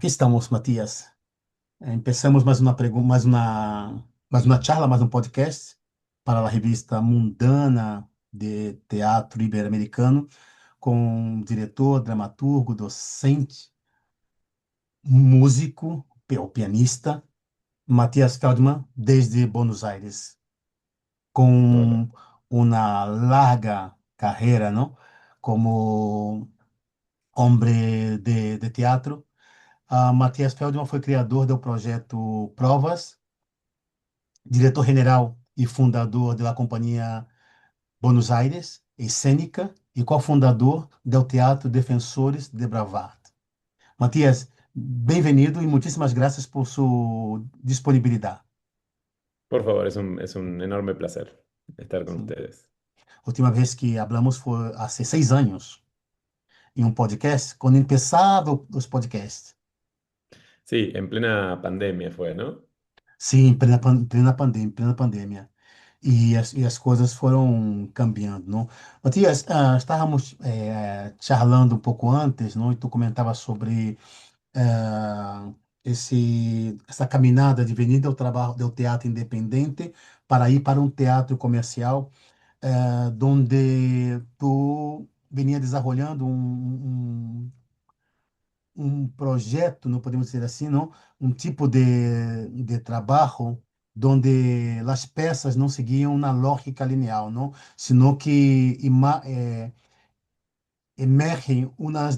Aqui estamos, Matias. Empezamos mais uma charla, mais um podcast para a revista Mundana de Teatro Ibero-Americano, com o diretor, dramaturgo, docente, músico, o pianista, Matias Feldman, desde Buenos Aires, Hola. com uma larga carreira, não? Como homem de teatro. Matias Feldman foi criador do projeto Provas, diretor-general e fundador da companhia Buenos Aires Escênica e cofundador do Teatro Defensores de Bravart. Matias, bem-vindo e muitíssimas graças por sua disponibilidade. Por favor, es un enorme placer estar con Sim. ustedes. A última vez que hablamos foi há 6 anos em um podcast, quando começava os podcasts. Sí, en plena pandemia fue, ¿no? Sim, plena pandemia. E as coisas foram cambiando, não? Matias, estávamos charlando um pouco antes, não? E tu comentava sobre essa caminhada de venir do trabalho do teatro independente para ir para um teatro comercial, donde tu venia desenvolvendo um projeto, não podemos dizer assim, não? Um tipo de trabalho onde as peças não seguiam na lógica linear, não? Sino que emergem uma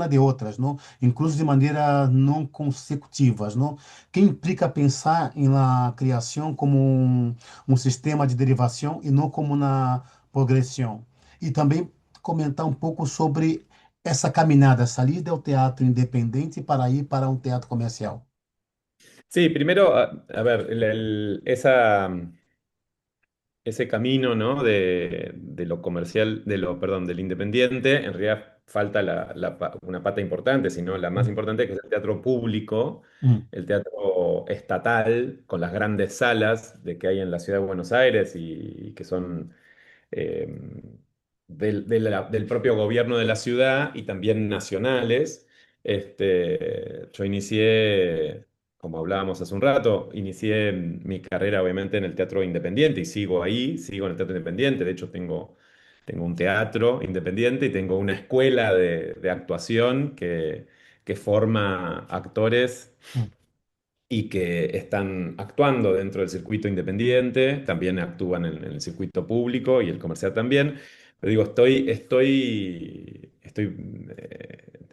de outras, não? Incluso de maneira não consecutivas, não? Que implica pensar em la criação como um sistema de derivação e não como uma progressão. E também comentar um pouco sobre essa caminhada, sair do teatro independente para ir para um teatro comercial. Sí, primero, a ver, ese camino, ¿no? De lo comercial, perdón, del independiente, en realidad falta una pata importante, sino la más Hum, importante, que es el teatro público, hum, el teatro estatal, con las grandes salas de que hay en la ciudad de Buenos Aires y que son eh, del propio gobierno de la ciudad y también nacionales. Yo inicié, como hablábamos hace un rato, inicié mi carrera obviamente en el teatro independiente y sigo ahí, sigo en el teatro independiente. De hecho, tengo un teatro independiente y tengo una escuela de actuación que forma actores hum, y que están actuando dentro del circuito independiente, también actúan en el circuito público y el comercial también. Pero digo,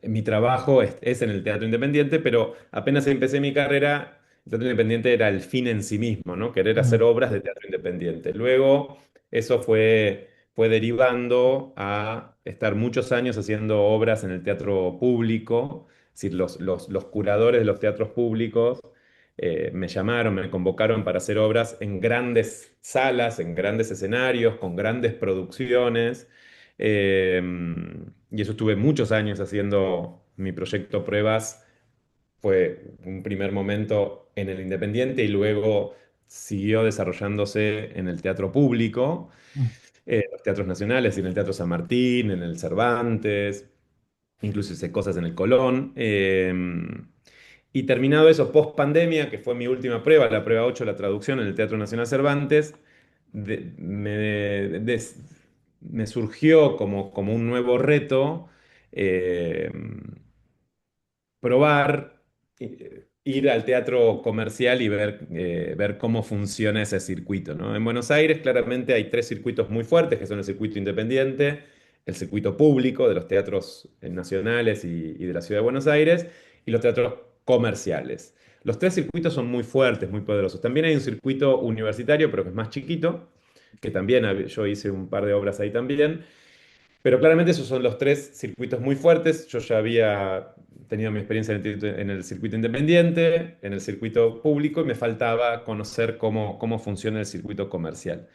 mi trabajo es en el teatro independiente, pero apenas empecé mi carrera, el teatro independiente era el fin en sí mismo, ¿no? Querer hacer hum, obras de teatro independiente. Luego, eso fue derivando a estar muchos años haciendo obras en el teatro público, es decir, los curadores de los teatros públicos me llamaron, me convocaron para hacer obras en grandes salas, en grandes escenarios, con grandes producciones. Eh, y eso estuve muchos años haciendo mi proyecto Pruebas. Fue un primer momento en el Independiente y luego siguió desarrollándose en el teatro público, hum, los teatros nacionales, y en el Teatro San Martín, en el Cervantes, incluso hice cosas en el Colón. Y terminado eso, post pandemia, que fue mi última prueba, la prueba 8, la traducción en el Teatro Nacional Cervantes, de- me, des- me surgió como un nuevo reto eh, probar, ir al teatro comercial y ver cómo funciona ese circuito, ¿no? En Buenos Aires claramente hay tres circuitos muy fuertes, que son el circuito independiente, el circuito público de los teatros nacionales y de la ciudad de Buenos Aires, y los teatros comerciales. Los tres circuitos son muy fuertes, muy poderosos. También hay un circuito universitario, pero que es más chiquito, que también yo hice un par de obras ahí también. Pero claramente esos son los tres circuitos muy fuertes. Yo ya había tenido mi experiencia en el circuito independiente, en el circuito público, y me faltaba conocer cómo funciona el circuito comercial.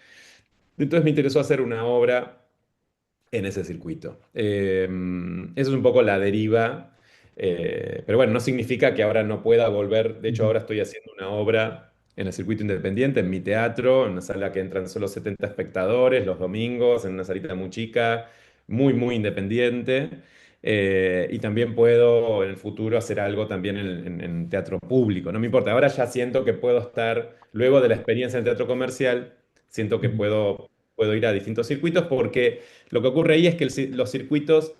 Entonces me interesó hacer una obra en ese circuito. Eso es un poco la deriva, pero bueno, no significa que ahora no pueda volver. De hecho, hum. ahora estoy haciendo una obra en el circuito independiente, en mi teatro, en una sala que entran solo 70 espectadores los domingos, en una salita muy chica, muy, muy independiente. Y también puedo en el futuro hacer algo también en teatro público, no me importa. Ahora ya siento que puedo estar, luego de la experiencia en teatro comercial, siento que Ujú, puedo ir a distintos circuitos porque lo que ocurre ahí es que los circuitos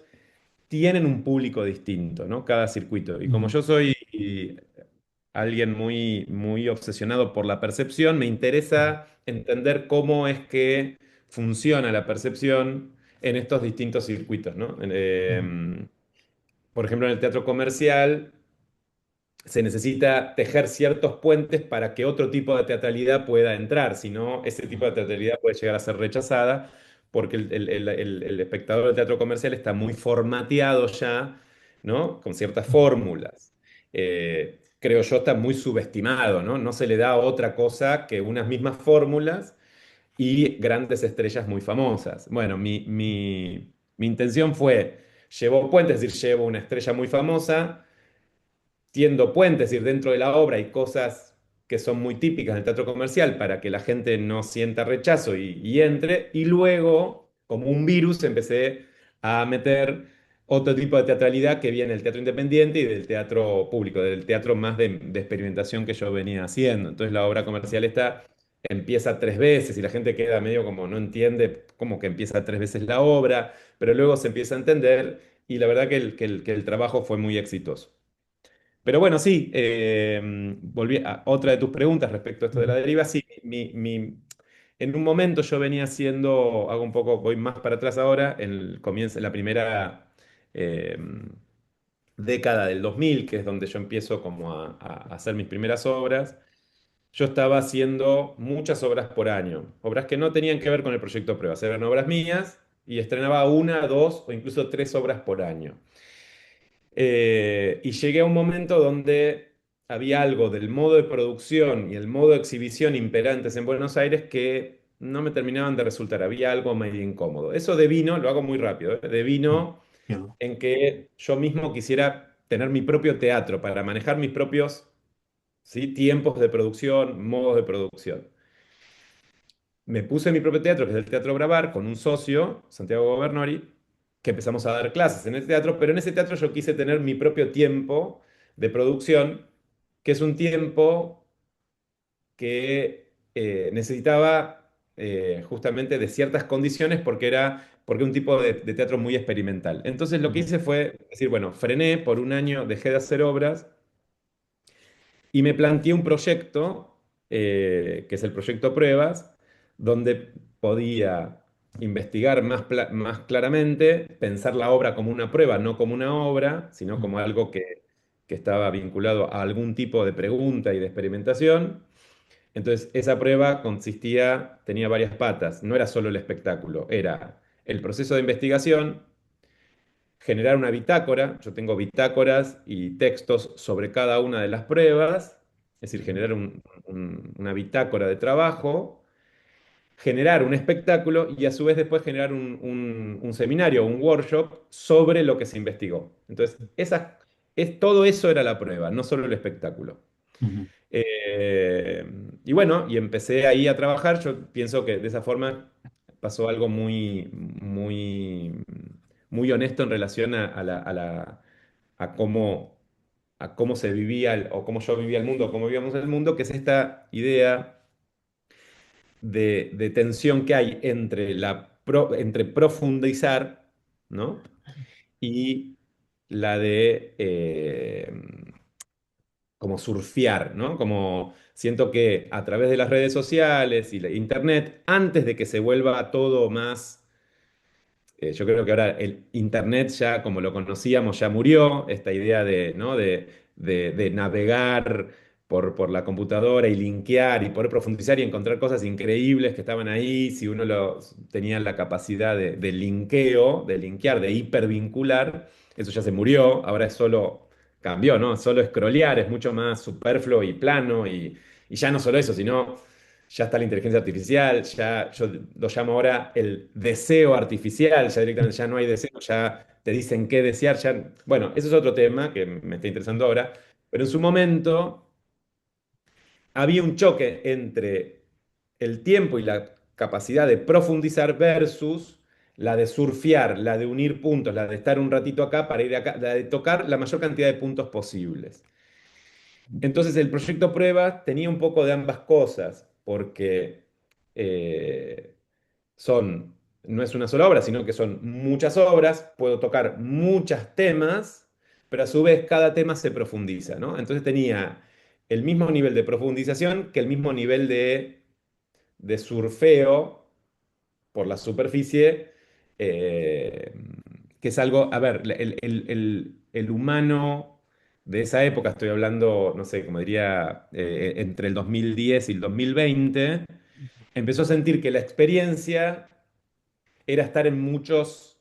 tienen un público distinto, ¿no? Cada circuito. Y como ujú, yo soy alguien muy obsesionado por la percepción, me interesa entender cómo es que funciona la percepción en estos distintos circuitos, ¿no? ujú, Por ejemplo, en el teatro comercial se necesita tejer ciertos puentes para que otro tipo de teatralidad pueda entrar, si no, ese tipo de teatralidad puede llegar a ser rechazada porque el espectador del teatro comercial está muy formateado ya, ¿no? Con ciertas fórmulas. Creo yo está muy subestimado, ¿no? No se le da otra cosa que unas mismas fórmulas y grandes estrellas muy famosas. Bueno, mi intención fue, llevo puentes, es decir, llevo una estrella muy famosa, tiendo puentes, es decir, dentro de la obra hay cosas que son muy típicas del teatro comercial para que la gente no sienta rechazo y entre, y luego, como un virus, empecé a meter otro tipo de teatralidad que viene del teatro independiente y del teatro público, del teatro más de experimentación que yo venía haciendo. Entonces la obra comercial esta empieza tres veces y la gente queda medio como no entiende cómo que empieza tres veces la obra, pero luego se empieza a entender y la verdad que el trabajo fue muy exitoso. Pero bueno, sí, volví a otra de tus preguntas respecto a esto de la ujú, deriva. Sí, en un momento yo venía haciendo, hago un poco, voy más para atrás ahora, en el comienzo, en la primera eh, década del 2000, que es donde yo empiezo como a hacer mis primeras obras. Yo estaba haciendo muchas obras por año, obras que no tenían que ver con el proyecto de pruebas, eran obras mías y estrenaba una, dos o incluso tres obras por año. Y llegué a un momento donde había algo del modo de producción y el modo de exhibición imperantes en Buenos Aires que no me terminaban de resultar. Había algo medio incómodo. Eso devino, lo hago muy rápido, ujú, devino entiendo. en que yo mismo quisiera tener mi propio teatro para manejar mis propios, ¿sí? Tiempos de producción, modos de producción. Me puse en mi propio teatro, que es el Teatro Bravar, con un socio, Santiago Bernori, que empezamos a dar clases en ese teatro, pero en ese teatro yo quise tener mi propio tiempo de producción, que es un tiempo que necesitaba justamente de ciertas condiciones porque un tipo de teatro muy experimental. Entonces lo que Ujú, hice fue decir, bueno, frené por un año, dejé de hacer obras y me planteé un proyecto, que es el proyecto Pruebas, donde podía investigar más claramente, pensar la obra como una prueba, no como una obra, sino ujú, como algo que estaba vinculado a algún tipo de pregunta y de experimentación. Entonces, esa prueba tenía varias patas, no era solo el espectáculo, era el proceso de investigación, generar una bitácora. Yo tengo bitácoras y textos sobre cada una de las pruebas, es decir, generar una bitácora de trabajo, generar un espectáculo y a su vez después generar un seminario, un workshop sobre lo que se investigó. Entonces, todo eso era la prueba, no solo el espectáculo. ujú, Eh, y bueno, y empecé ahí a trabajar. Yo pienso que de esa forma pasó algo muy honesto en relación a cómo se vivía o cómo yo vivía el mundo, o cómo vivíamos el mundo, que es esta idea de tensión que hay entre profundizar, ¿no? Y la de como surfear, ¿no? Como siento que a través de las redes sociales y la internet, antes de que se vuelva todo más, yo creo que ahora el internet ya como lo conocíamos ya murió, esta idea de, ¿no? de navegar por la computadora y linkear y poder profundizar y encontrar cosas increíbles que estaban ahí, si uno tenía la capacidad de linkeo, de linkear, de hipervincular, eso ya se murió, ahora es solo, cambió, ¿no? Solo scrollear, es mucho más superfluo y plano y ya no solo eso, sino ya está la inteligencia artificial, ya yo lo llamo ahora el deseo artificial, ya directamente ya no hay deseo, ya te dicen qué desear, ya, bueno, eso es otro tema que me está interesando ahora, pero en su momento había un choque entre el tiempo y la capacidad de profundizar versus la de surfear, la de unir puntos, la de estar un ratito acá para ir acá, la de tocar la mayor cantidad de puntos posibles. Entonces el proyecto prueba tenía un poco de ambas cosas, porque eh, son, no es una sola obra, sino que son muchas obras, puedo tocar muchos temas, pero a su vez cada tema se profundiza, ¿no? Entonces tenía el mismo nivel de profundización que el mismo nivel de surfeo por la superficie, eh, que es algo, a ver, el humano de esa época, estoy hablando, no sé, como diría, entre el 2010 y el 2020, empezó a sentir que la experiencia era estar en muchos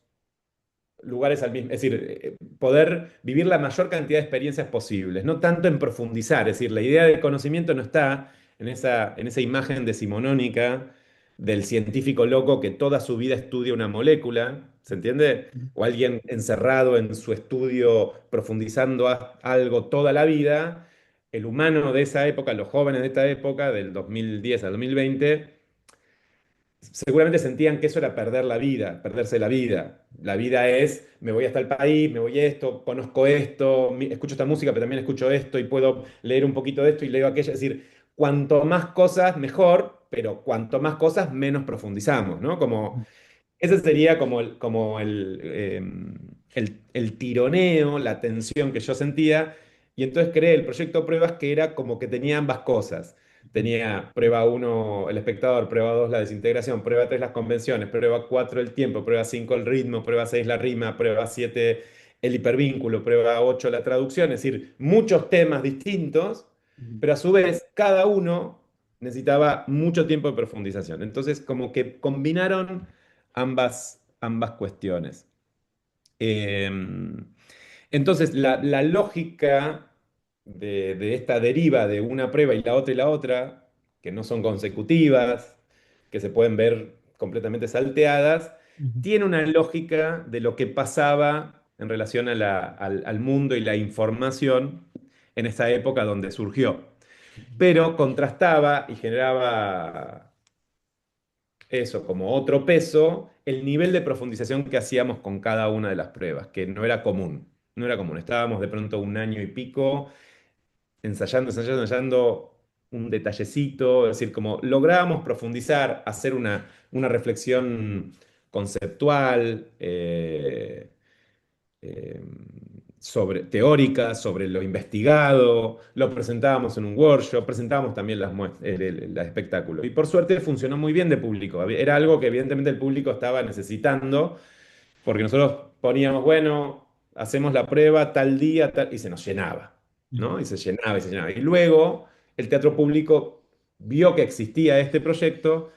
lugares al mismo, es decir, poder vivir la mayor cantidad de experiencias posibles, no tanto en profundizar, es decir, la idea del conocimiento no está en esa imagen decimonónica del científico loco que toda su vida estudia una molécula, ¿se entiende? O alguien encerrado en su estudio profundizando algo toda la vida. El humano de esa época, los jóvenes de esta época, del 2010 al 2020, seguramente sentían que eso era perder la vida, perderse la vida. La vida es, me voy hasta el país, me voy a esto, conozco esto, escucho esta música, pero también escucho esto y puedo leer un poquito de esto y leo aquello. Es decir, cuanto más cosas, mejor, pero cuanto más cosas, menos profundizamos, ¿no? Como ese sería como el tironeo, la tensión que yo sentía. Y entonces creé el proyecto Pruebas que era como que tenía ambas cosas. Tenía prueba uno el espectador, prueba 2 la desintegración, prueba 3 las convenciones, prueba 4 el tiempo, prueba 5 el ritmo, prueba 6 la rima, prueba 7 el hipervínculo, prueba 8 la traducción. Es decir, muchos temas distintos, pero a su vez cada uno necesitaba mucho tiempo de profundización. Entonces como que combinaron ambas cuestiones. Eh, entonces, la lógica de esta deriva de una prueba y la otra, que no son consecutivas, que se pueden ver completamente salteadas, tiene una lógica de lo que pasaba en relación al mundo y la información en esa época donde surgió. Pero contrastaba y generaba eso como otro peso, el nivel de profundización que hacíamos con cada una de las pruebas, que no era común, no era común. Estábamos de pronto un año y pico ensayando, ensayando, ensayando un detallecito, es decir, como lográbamos profundizar, hacer una reflexión conceptual, eh, teórica, sobre lo investigado, lo presentábamos en un workshop, presentábamos también el espectáculo. Y por suerte funcionó muy bien de público. Era algo que evidentemente el público estaba necesitando, porque nosotros poníamos, bueno, hacemos la prueba tal día, y se nos llenaba, ¿no? Y se llenaba y se llenaba. Y luego el teatro público vio que existía este proyecto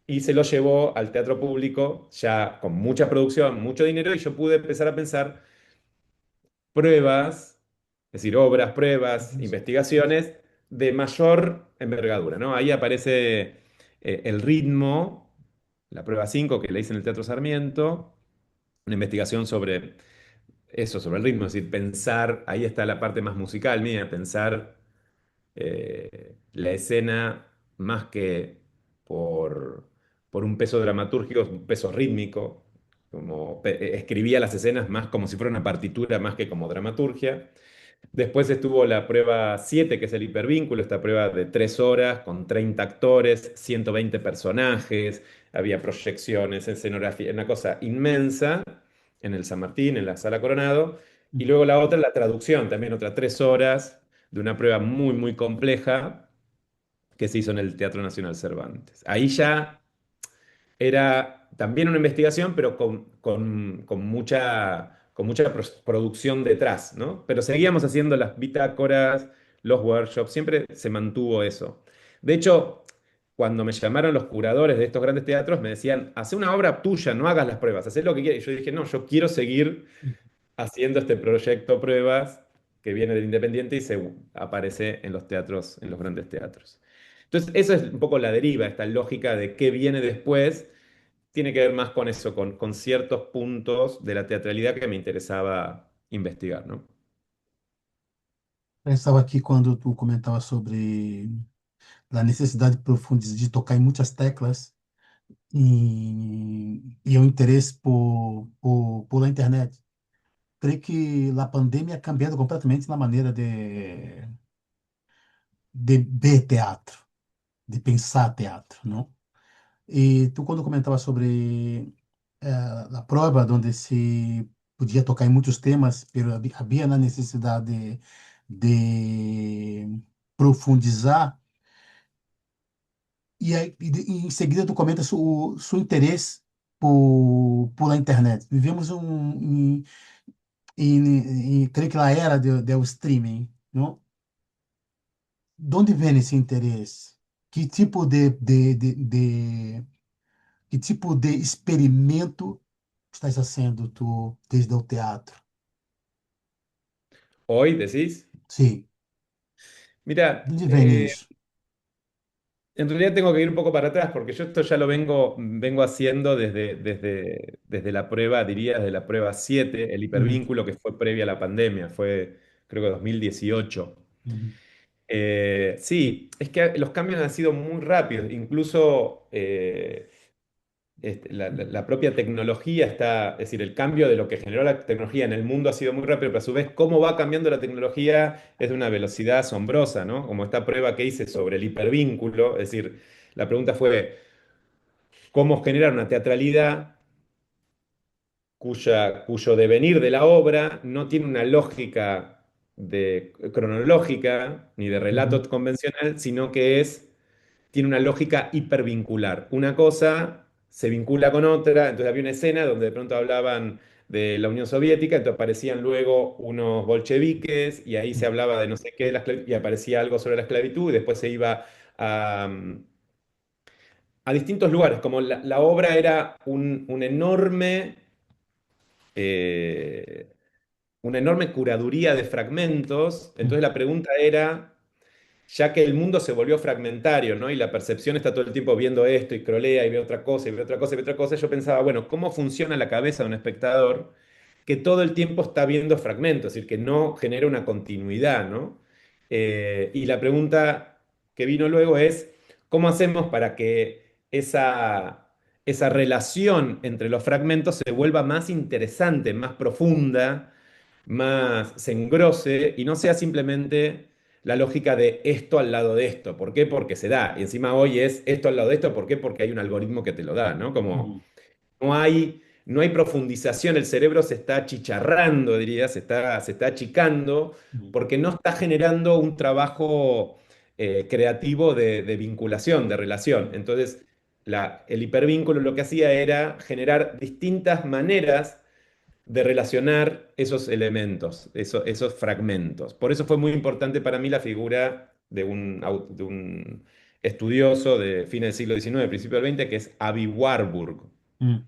y se lo llevó al teatro público ya con mucha producción, mucho dinero, y yo pude empezar a pensar pruebas, es decir, obras, pruebas, investigaciones de mayor envergadura, ¿no? Ahí aparece el ritmo, la prueba 5 que le hice en el Teatro Sarmiento, una investigación sobre eso, sobre el ritmo, es decir, pensar, ahí está la parte más musical mía, pensar la escena más que por, por un peso dramatúrgico, un peso rítmico, como escribía las escenas más como si fuera una partitura más que como dramaturgia. Después estuvo la prueba 7 que es el hipervínculo, esta prueba de 3 horas con 30 actores, 120 personajes, había proyecciones, escenografía, una cosa inmensa en el San Martín, en la Sala Coronado. Y luego la otra, la traducción, también otra 3 horas de una prueba muy, muy compleja que se hizo en el Teatro Nacional Cervantes. Ahí ya era también una investigación, pero con mucha producción detrás, ¿no? Pero seguíamos haciendo las bitácoras, los workshops, siempre se mantuvo eso. De hecho, cuando me llamaron los curadores de estos grandes teatros, me decían, haz una obra tuya, no hagas las pruebas, haz lo que quieras. Y yo dije, no, yo quiero seguir haciendo este proyecto pruebas que viene del Independiente y se aparece en los teatros, en los grandes teatros. Entonces, esa es un poco la deriva, esta lógica de qué viene después, tiene que ver más con eso, con ciertos puntos de la teatralidad que me interesaba investigar, ¿no? Eu estava aqui quando tu comentava sobre a necessidade de profundizar, de tocar em muitas teclas. e o interesse por a internet. Creio que a pandemia ha cambiado completamente na maneira de ver teatro, de pensar teatro, não? E tu, quando comentava sobre a prova, onde se podia tocar em muitos temas, mas havia na necessidade de profundizar, em seguida tu comenta seu interesse por a internet. Vivemos creio que na era do streaming, não? De onde vem esse interesse? Que tipo que tipo de experimento estás fazendo tu desde o teatro? Hoy decís, Sim, de mira, onde vem isso? en realidad tengo que ir un poco para atrás porque yo esto ya lo vengo haciendo desde la prueba, diría desde la prueba 7 el Uhum, hipervínculo que fue previa a la pandemia, fue creo que 2018. uhum, Sí, es que los cambios han sido muy rápidos, incluso la propia tecnología está, es decir, el cambio de lo que generó la tecnología en el mundo ha sido muy rápido, pero a su vez cómo va cambiando la tecnología es de una velocidad asombrosa, ¿no? Como esta prueba que hice sobre el hipervínculo, es decir, la pregunta fue, ¿cómo generar una teatralidad cuyo devenir de la obra no tiene una lógica cronológica ni de relato uhum, convencional, sino que tiene una lógica hipervincular? Una cosa se vincula con otra, entonces había una escena donde de pronto hablaban de la Unión Soviética, entonces aparecían luego unos bolcheviques y ahí se uhum, hablaba de no sé qué, y aparecía algo sobre la esclavitud y después se iba a, a distintos lugares, como la obra era un enorme... eh, una enorme curaduría de fragmentos, entonces uhum, la pregunta era, ya que el mundo se volvió fragmentario, ¿no? Y la percepción está todo el tiempo viendo esto y scrollea y ve otra cosa y ve otra cosa y ve otra cosa, yo pensaba, bueno, ¿cómo funciona la cabeza de un espectador que todo el tiempo está viendo fragmentos, es decir, que no genera una continuidad, ¿no? Y la pregunta que vino luego es, ¿cómo hacemos para que esa relación entre los fragmentos se vuelva más interesante, más profunda, más se engrose y no sea simplemente la lógica de esto al lado de esto? ¿Por qué? Porque se da. Y encima hoy es esto al lado de esto. ¿Por qué? Porque hay un algoritmo que te lo da, ¿no? Como uhum, no hay profundización, el cerebro se está achicharrando, diría, se está achicando, uhum, porque no está generando un trabajo creativo de vinculación, de relación. Entonces, el hipervínculo lo que hacía era generar distintas maneras de relacionar esos elementos, esos fragmentos. Por eso fue muy importante para mí la figura de un estudioso de fines del siglo XIX, principio del XX, que es Avi Warburg. uhum,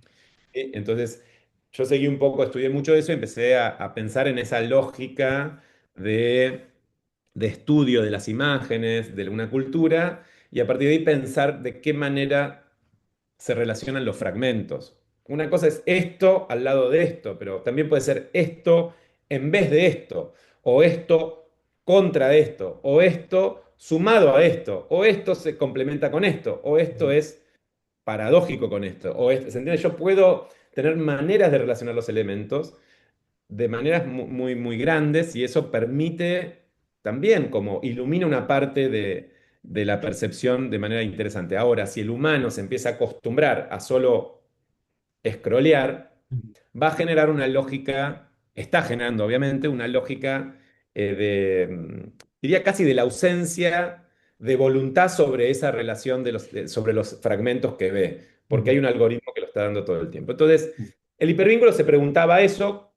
¿Sí? Entonces, yo seguí un poco, estudié mucho eso y empecé a pensar en esa lógica de, de estudio de las imágenes, de una cultura, y a partir de ahí pensar de qué manera se relacionan los fragmentos. Una cosa es esto al lado de esto, pero también puede ser esto en vez de esto, o esto contra esto, o esto sumado a esto, o esto se complementa con esto, o esto uhum, es paradójico con esto. ¿Se entiende? Yo puedo tener maneras de relacionar los elementos de maneras muy, muy grandes y eso permite también como ilumina una parte de la percepción de manera interesante. Ahora, si el humano se empieza a acostumbrar a solo scrollear, uhum, va a generar una lógica, está generando obviamente una lógica diría casi de la ausencia de voluntad sobre esa relación sobre los fragmentos que ve, porque hay uhum, un algoritmo que lo está dando todo el tiempo. Entonces, el hipervínculo se preguntaba eso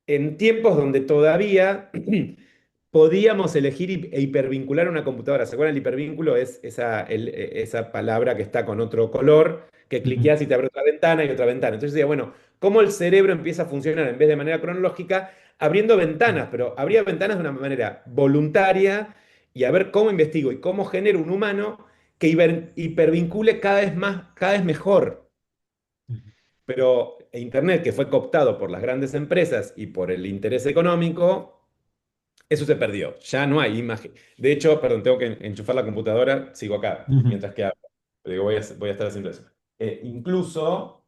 en tiempos donde todavía podíamos elegir e hipervincular una computadora. ¿Se acuerdan? El hipervínculo es esa palabra que está con otro color, que uhum, cliqueas y te abre otra ventana y otra ventana. Entonces decía, bueno, ¿cómo el cerebro empieza a funcionar en vez de manera cronológica, abriendo ventanas? Pero abría ventanas de una manera voluntaria y a ver cómo investigo y cómo genero un humano que hipervincule cada vez más, cada vez mejor. uhum, Pero Internet, que fue cooptado por las grandes empresas y por el interés económico, eso se perdió. Ya no hay imagen. De hecho, perdón, tengo que enchufar la computadora, sigo acá uhum. mientras que hablo. Pero digo, voy a estar haciendo eso. Incluso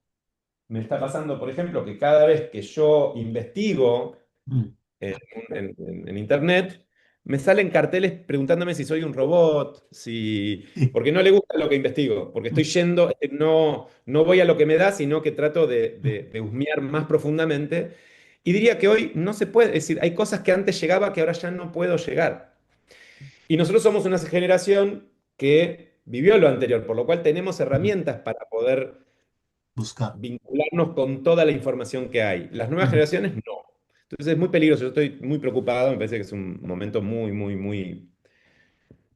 me está pasando, por ejemplo, que cada vez que yo investigo mm, en internet, me salen carteles preguntándome si soy un robot, si... sí, porque no le gusta lo que investigo, porque estoy mm, yendo, no voy a lo que me da, sino que trato de, mm, de husmear más profundamente. Y diría que hoy no se puede, es decir, hay cosas que antes llegaba que ahora ya no puedo llegar. Y nosotros somos una generación que vivió lo anterior, por lo cual tenemos mm, herramientas para poder buscar. vincularnos con toda la información que hay. Las nuevas Mm, generaciones no. Entonces es muy peligroso. Yo estoy muy preocupado. Me parece que es un momento muy, muy, muy,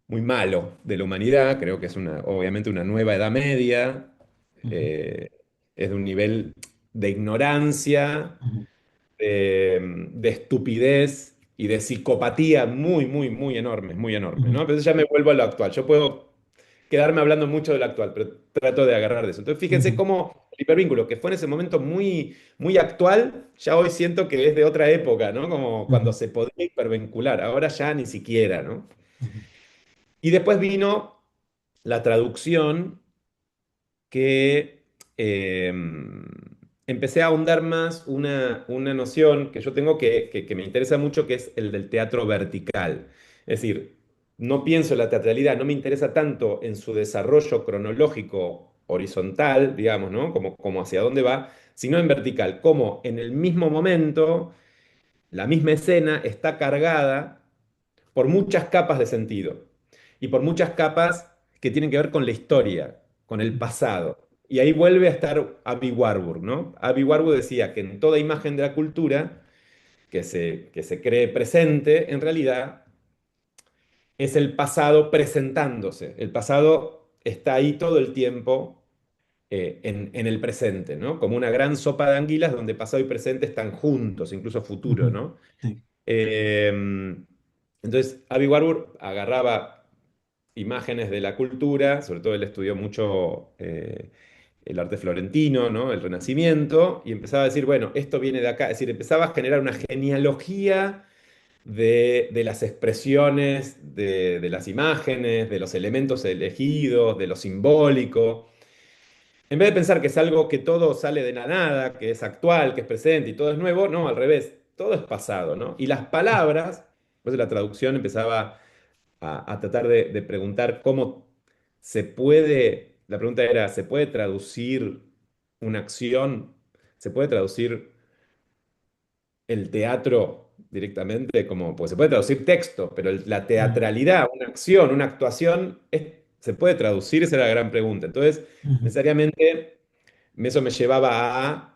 muy malo de la humanidad. Creo que es obviamente una nueva Edad Media. mm, Eh, es de un nivel de ignorancia, mm, de estupidez y de psicopatía muy, muy, muy enormes, muy enormes, mm, ¿no? Pero eso ya me vuelvo a lo actual. Yo puedo quedarme hablando mucho de lo actual, pero trato de agarrar de eso. Entonces, fíjense mm, cómo el hipervínculo, que fue en ese momento muy, muy actual, ya hoy siento que es de otra época, ¿no? Como cuando mm, se podía hipervincular, ahora ya ni siquiera, ¿no? mm, Y después vino la traducción que eh, empecé a ahondar más una noción que yo tengo que me interesa mucho, que es el del teatro vertical. Es decir, no pienso en la teatralidad, no me interesa tanto en su desarrollo cronológico horizontal, digamos, ¿no? Como hacia dónde va, sino en vertical, como en el mismo momento, la misma escena está cargada por muchas capas de sentido y por muchas capas que tienen que ver con la historia, con el mm, pasado. Y ahí vuelve a estar Abby Warburg, ¿no? Abby Warburg decía que en toda imagen de la cultura que se cree presente, en realidad es el pasado presentándose. El pasado está ahí todo el tiempo en el presente, ¿no? Como una gran sopa de anguilas donde pasado y presente están juntos, incluso futuro, mm, ¿no? sí, Eh, entonces, Abby Warburg agarraba imágenes de la cultura, sobre todo él estudió mucho el arte florentino, ¿no? El Renacimiento, y empezaba a decir, bueno, esto viene de acá, es decir, empezaba a generar una genealogía de las expresiones, de las imágenes, de los elementos elegidos, de lo simbólico. En vez de pensar que es algo que todo sale de la nada, que es actual, que es presente y todo es nuevo, no, al revés, todo es pasado, ¿no? Y las palabras, pues la traducción empezaba a tratar de preguntar cómo se puede, la pregunta era, ¿se puede traducir una acción? ¿Se puede traducir el teatro directamente? Como, pues se puede traducir texto, pero la mm, teatralidad, una acción, una actuación, ¿se puede traducir? Esa era la gran pregunta. Entonces, mm, necesariamente, eso me llevaba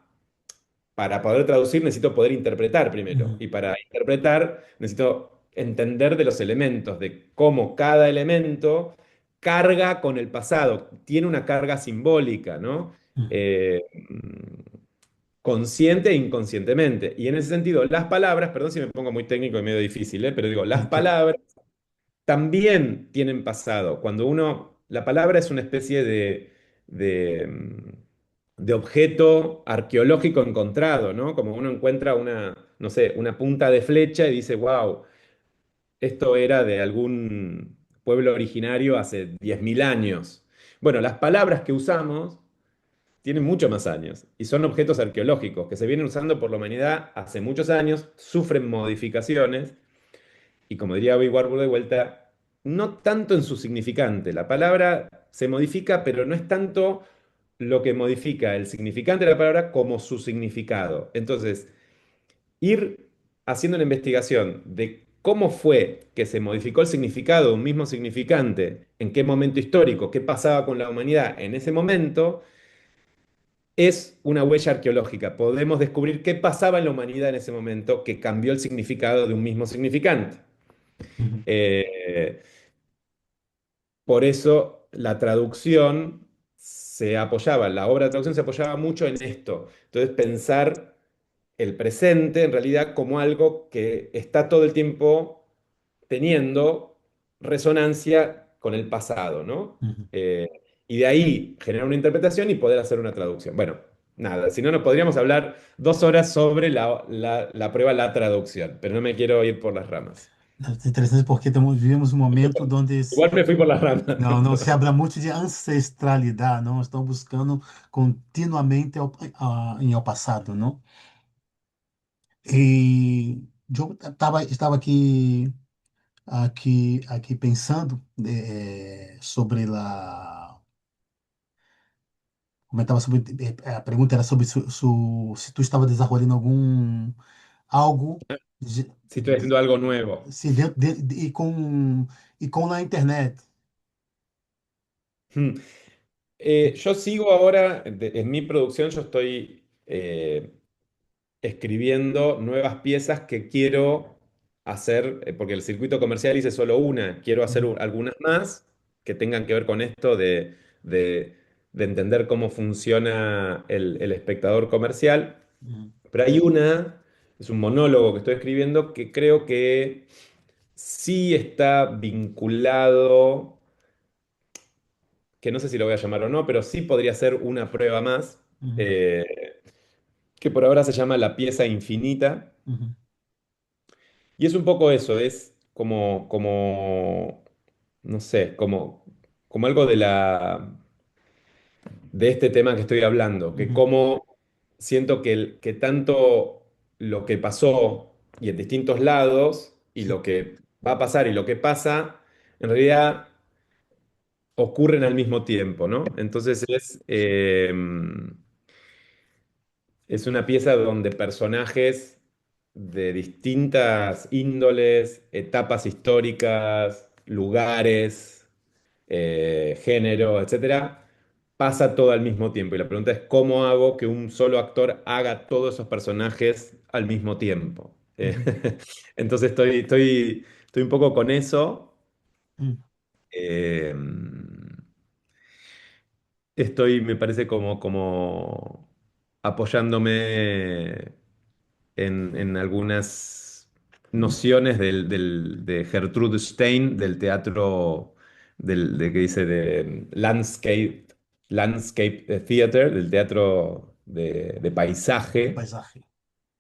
para poder traducir necesito poder interpretar primero. mm, Y para interpretar necesito entender de los elementos, de cómo cada elemento carga con el pasado, tiene una carga simbólica, ¿no? mm, Eh, consciente e inconscientemente. Y en ese sentido, las palabras, perdón si me pongo muy técnico y medio difícil, pero digo, las tranquilo. palabras también tienen pasado. La palabra es una especie de objeto arqueológico encontrado, ¿no? Como uno encuentra no sé, una punta de flecha y dice, wow, esto era de algún pueblo originario hace 10.000 años. Bueno, las palabras que usamos tienen mucho más años y son objetos arqueológicos que se vienen usando por la humanidad hace muchos años, sufren modificaciones y como diría Bobby Warburg de vuelta, no tanto en su significante. La palabra se modifica, pero no es tanto lo que modifica el significante de la palabra como su significado. Entonces, ir haciendo una investigación de cómo fue que se modificó el significado de un mismo significante, en qué momento histórico, qué pasaba con la humanidad en ese momento, es una huella arqueológica. Podemos descubrir qué pasaba en la humanidad en ese momento que cambió el significado de un mismo significante. Mm, Eh, por eso la traducción se apoyaba, la obra de traducción se apoyaba mucho en esto. Entonces pensar el presente en realidad como algo que está todo el tiempo teniendo resonancia con el pasado, ¿no? mm. Y de ahí generar una interpretación y poder hacer una traducción. Bueno, nada, si no nos podríamos hablar 2 horas sobre la prueba, la traducción, pero no me quiero ir por las ramas. É interessante porque vivemos um momento onde Igual me fui por las ramas. não se habla muito de ancestralidade, não estão buscando continuamente em ao passado, não? E eu estava aqui pensando sobre comentava sobre a pergunta era sobre se tu estava desenvolvendo algum algo Si estoy haciendo algo nuevo. se dentro e com na internet. Hmm. Yo sigo ahora, en mi producción, yo estoy escribiendo nuevas piezas que quiero hacer, porque el circuito comercial hice solo una, quiero hacer Uhum, algunas más que tengan que ver con esto de- de entender cómo funciona el espectador comercial. uhum, Pero hay una, es un monólogo que estoy escribiendo que creo que sí está vinculado, que no sé si lo voy a llamar o no, pero sí podría ser una prueba más, uhum, eh, que por ahora se llama La pieza infinita. uhum, Y es un poco eso, es como, no sé, como algo de este tema que estoy hablando, que uhum, como siento que tanto lo que pasó y en distintos lados, y sim, lo que va a pasar y lo que pasa, en realidad ocurren al mismo tiempo, ¿no? Entonces es una pieza donde personajes de distintas índoles, etapas históricas, lugares, género, etcétera, pasa todo al mismo tiempo. Y la pregunta es, ¿cómo hago que un solo actor haga todos esos personajes al mismo tiempo? uhum, Entonces estoy un poco con eso. uhum, Eh, Estoy, me parece, como apoyándome en algunas nociones de Gertrude Stein, del teatro que dice de landscape theater, del teatro de de paisaje. paisagem.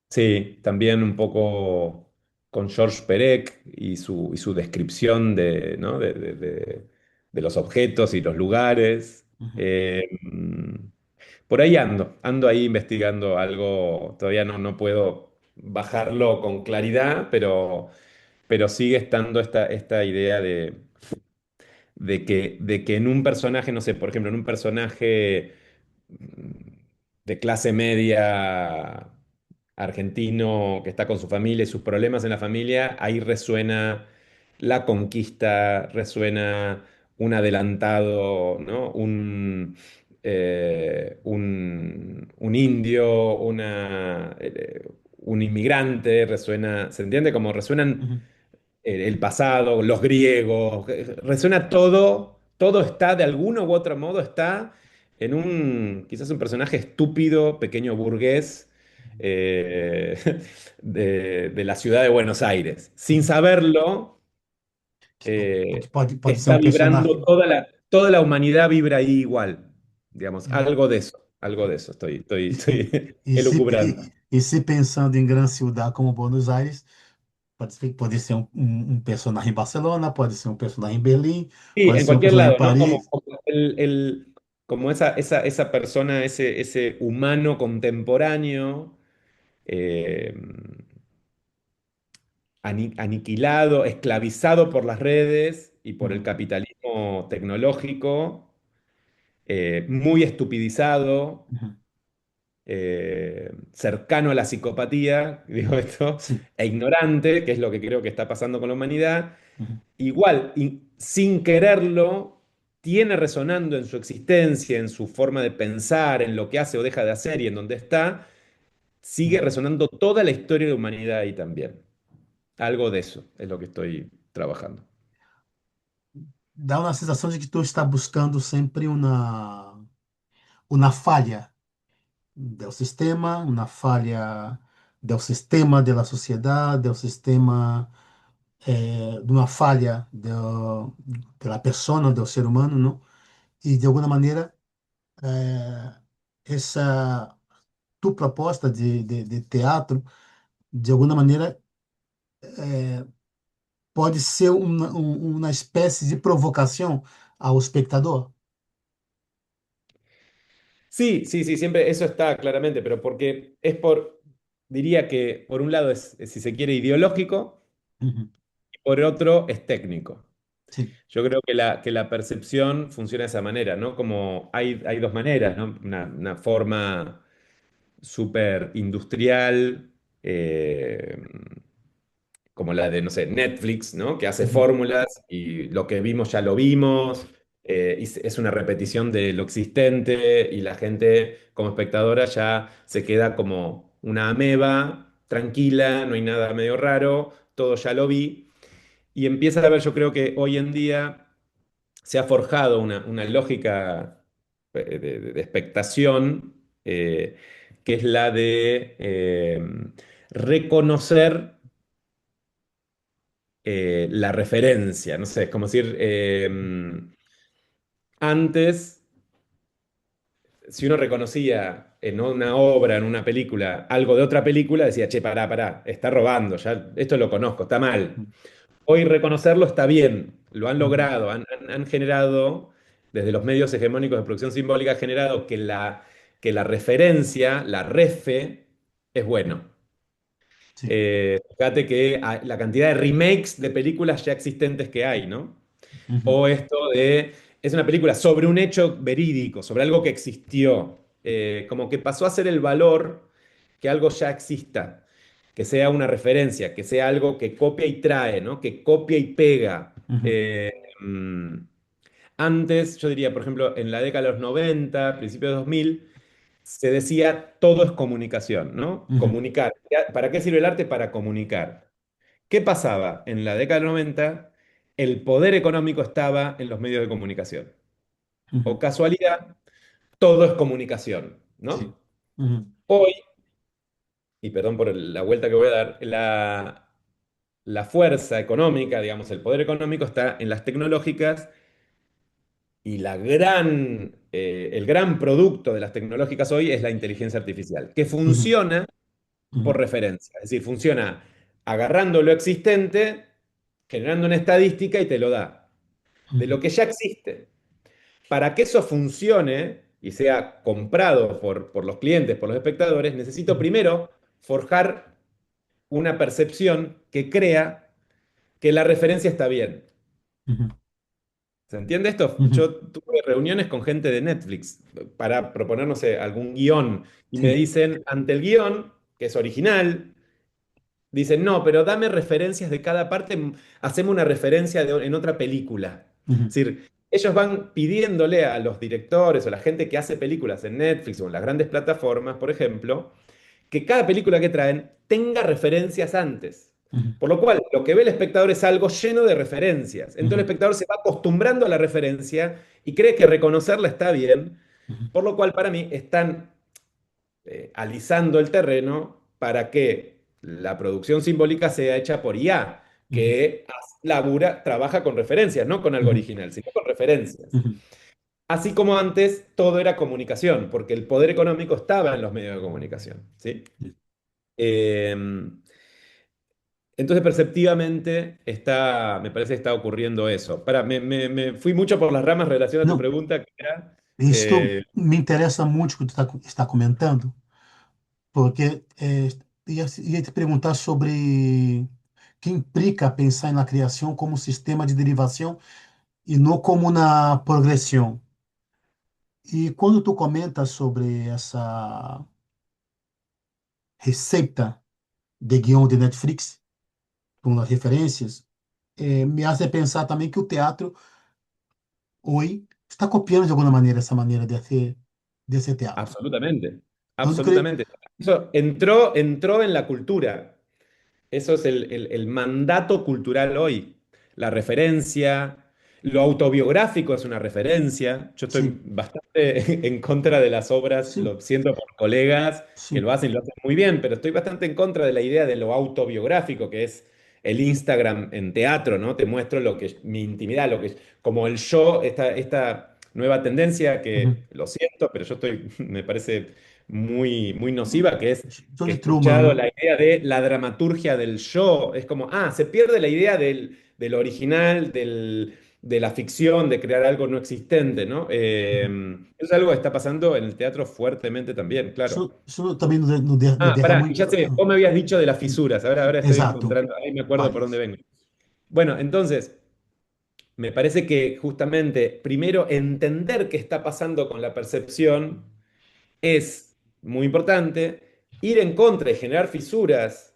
Sí, también un poco con Georges Perec y su descripción ¿no? de los objetos y los lugares. Uhum. Por ahí ando ahí investigando algo, todavía no puedo bajarlo con claridad, pero sigue estando esta idea de que en un personaje, no sé, por ejemplo, en un personaje de clase media argentino que está con su familia y sus problemas en la familia, ahí resuena la conquista, resuena un adelantado, ¿no? Un indio, un inmigrante, resuena, ¿se entiende? Como resuenan Uhum. el pasado, los griegos, resuena todo, todo está de alguno u otro modo, está en quizás un personaje estúpido, pequeño burgués eh, de la ciudad de Buenos Aires. Sin Uhum. saberlo, Que pode ser está um personagem. vibrando toda la humanidad vibra ahí igual, digamos, Uhum. algo de eso, E, estoy e, e, se, elucubrando. e se pensando em grande cidade como Buenos Aires, pode ser um personagem em Barcelona, pode ser um personagem em Berlim, Sí, pode en ser um cualquier personagem em lado, ¿no? Como, Paris. como, como esa persona, ese humano contemporáneo, eh, aniquilado, esclavizado por las redes y por el Uhum. capitalismo tecnológico, muy estupidizado, Uhum. cercano a la psicopatía, digo esto, Sim. e ignorante, que es lo que creo que está pasando con la humanidad. Uhum. Igual, y sin quererlo, tiene resonando en su existencia, en su forma de pensar, en lo que hace o deja de hacer y en donde está, sigue Uhum. resonando toda la historia de la humanidad ahí también. Algo de eso es lo que estoy trabajando. Dá uma sensação de que tu está buscando sempre uma falha uma falha do sistema, da sociedade, do sistema, de uma falha da pessoa, do ser humano, não? E de alguma maneira, essa tua proposta de teatro, de alguma maneira, pode ser uma espécie de provocação ao espectador. Sí, sí, sí, siempre eso está claramente, pero porque es diría que por un lado si se quiere, ideológico Uhum. y por otro es técnico. Sim. Yo creo que la percepción funciona de esa manera, ¿no? Como hay dos maneras, ¿no? Una forma súper industrial, como la de, no sé, Netflix, ¿no? Que hace Uhum. fórmulas y lo que vimos ya lo vimos, y es una repetición de lo existente y la gente como espectadora ya se queda como una ameba, tranquila, no hay nada medio raro, todo ya lo vi. Y empieza a ver, yo creo que hoy en día se ha forjado una lógica de expectación, que es la de reconocer la referencia. No sé, es como decir, antes, si uno reconocía en una obra, en una película, algo de otra película, decía, che, pará, pará, está robando, ya esto lo conozco, está mal. Hoy reconocerlo está bien, lo han Uhum. logrado, han generado, desde los medios hegemónicos de producción simbólica, ha generado que la referencia, la refe, es bueno. Sim. Fíjate que la cantidad de remakes de películas ya existentes que hay, ¿no? Uhum. O esto de, es una película sobre un hecho verídico, sobre algo que existió. Como que pasó a ser el valor que algo ya exista, que sea una referencia, que sea algo que copia y trae, ¿no? Que copia y pega. Uhum. Eh, mm, Antes, yo diría, por ejemplo, en la década de los 90, principios de 2000, se decía todo es comunicación, ¿no? Uhum. Comunicar. ¿Para qué sirve el arte? Para comunicar. ¿Qué pasaba? En la década del 90, el poder económico estaba en los medios de comunicación. O Uhum. casualidad, todo es comunicación, Sim. ¿no? Uhum. Hoy, y perdón por la vuelta que voy a dar, la fuerza económica, digamos, el poder económico está en las tecnológicas y el gran producto de las tecnológicas hoy es la inteligencia artificial, que Uhum. funciona por Uhum. referencia, es decir, funciona agarrando lo existente, generando una estadística y te lo da, de lo Uhum. que ya existe. Para que eso funcione y sea comprado por los clientes, por los espectadores, necesito Uhum. primero forjar una percepción que crea que la referencia está bien. Uhum. ¿Se entiende esto? Uhum. Yo tuve reuniones con gente de Netflix para proponer, no sé, algún guión y me Sim. dicen, ante el guión, que es original, dicen, no, pero dame referencias de cada parte, haceme una referencia en otra película. Es Uhum. decir, ellos van pidiéndole a los directores o la gente que hace películas en Netflix o en las grandes plataformas, por ejemplo, que cada película que traen tenga referencias antes. Uhum. Por lo cual, lo que ve el espectador es algo lleno de referencias. Entonces el Uhum. espectador se va acostumbrando a la referencia y cree que reconocerla está bien, Uhum. por lo cual para mí están alisando el terreno para que la producción simbólica sea hecha por IA, Uhum. que labura, trabaja con referencias, no con algo Uhum. original, sino con referencias. Uhum. Así como antes todo era comunicación, porque el poder económico estaba en los medios de comunicación, ¿sí? Eh, entonces, perceptivamente, me parece que está ocurriendo eso. Me fui mucho por las ramas en relación a tu Não, pregunta, que era, isto eh, me interessa muito o que tu está comentando, porque ia te perguntar sobre que implica pensar na criação como sistema de derivação e não como na progressão. E quando tu comentas sobre essa receita de guião de Netflix, com as referências, me hace pensar também que o teatro hoje está copiando de alguma maneira essa maneira de ser teatro. absolutamente, Então, eu creio, absolutamente. Eso entró en la cultura. Eso es el mandato cultural hoy. La referencia, lo autobiográfico es una referencia. Yo estoy sim, bastante en contra de las obras, sim, lo siento por colegas que sim, lo hacen muy bien, pero estoy bastante en contra de la idea de lo autobiográfico, que es el Instagram en teatro, ¿no? Te muestro lo que mi intimidad, lo que como el yo, esta nueva tendencia uhum, que lo siento, pero yo estoy, me parece muy nociva, que es Show que he de Truman, escuchado ¿no? la idea de la dramaturgia del show. Es como, se pierde la idea del original, de la ficción, de crear algo no existente, ¿no? Uhum. Es algo que está pasando en el teatro fuertemente también, claro. Isso também no derra Pará, y ya muito. sé, vos me habías dicho de las fisuras, ahora estoy Exato, encontrando, ahí me acuerdo por dónde várias. vengo. Bueno, entonces, me parece que justamente primero entender qué está pasando con la percepción es muy importante. Ir en contra y generar fisuras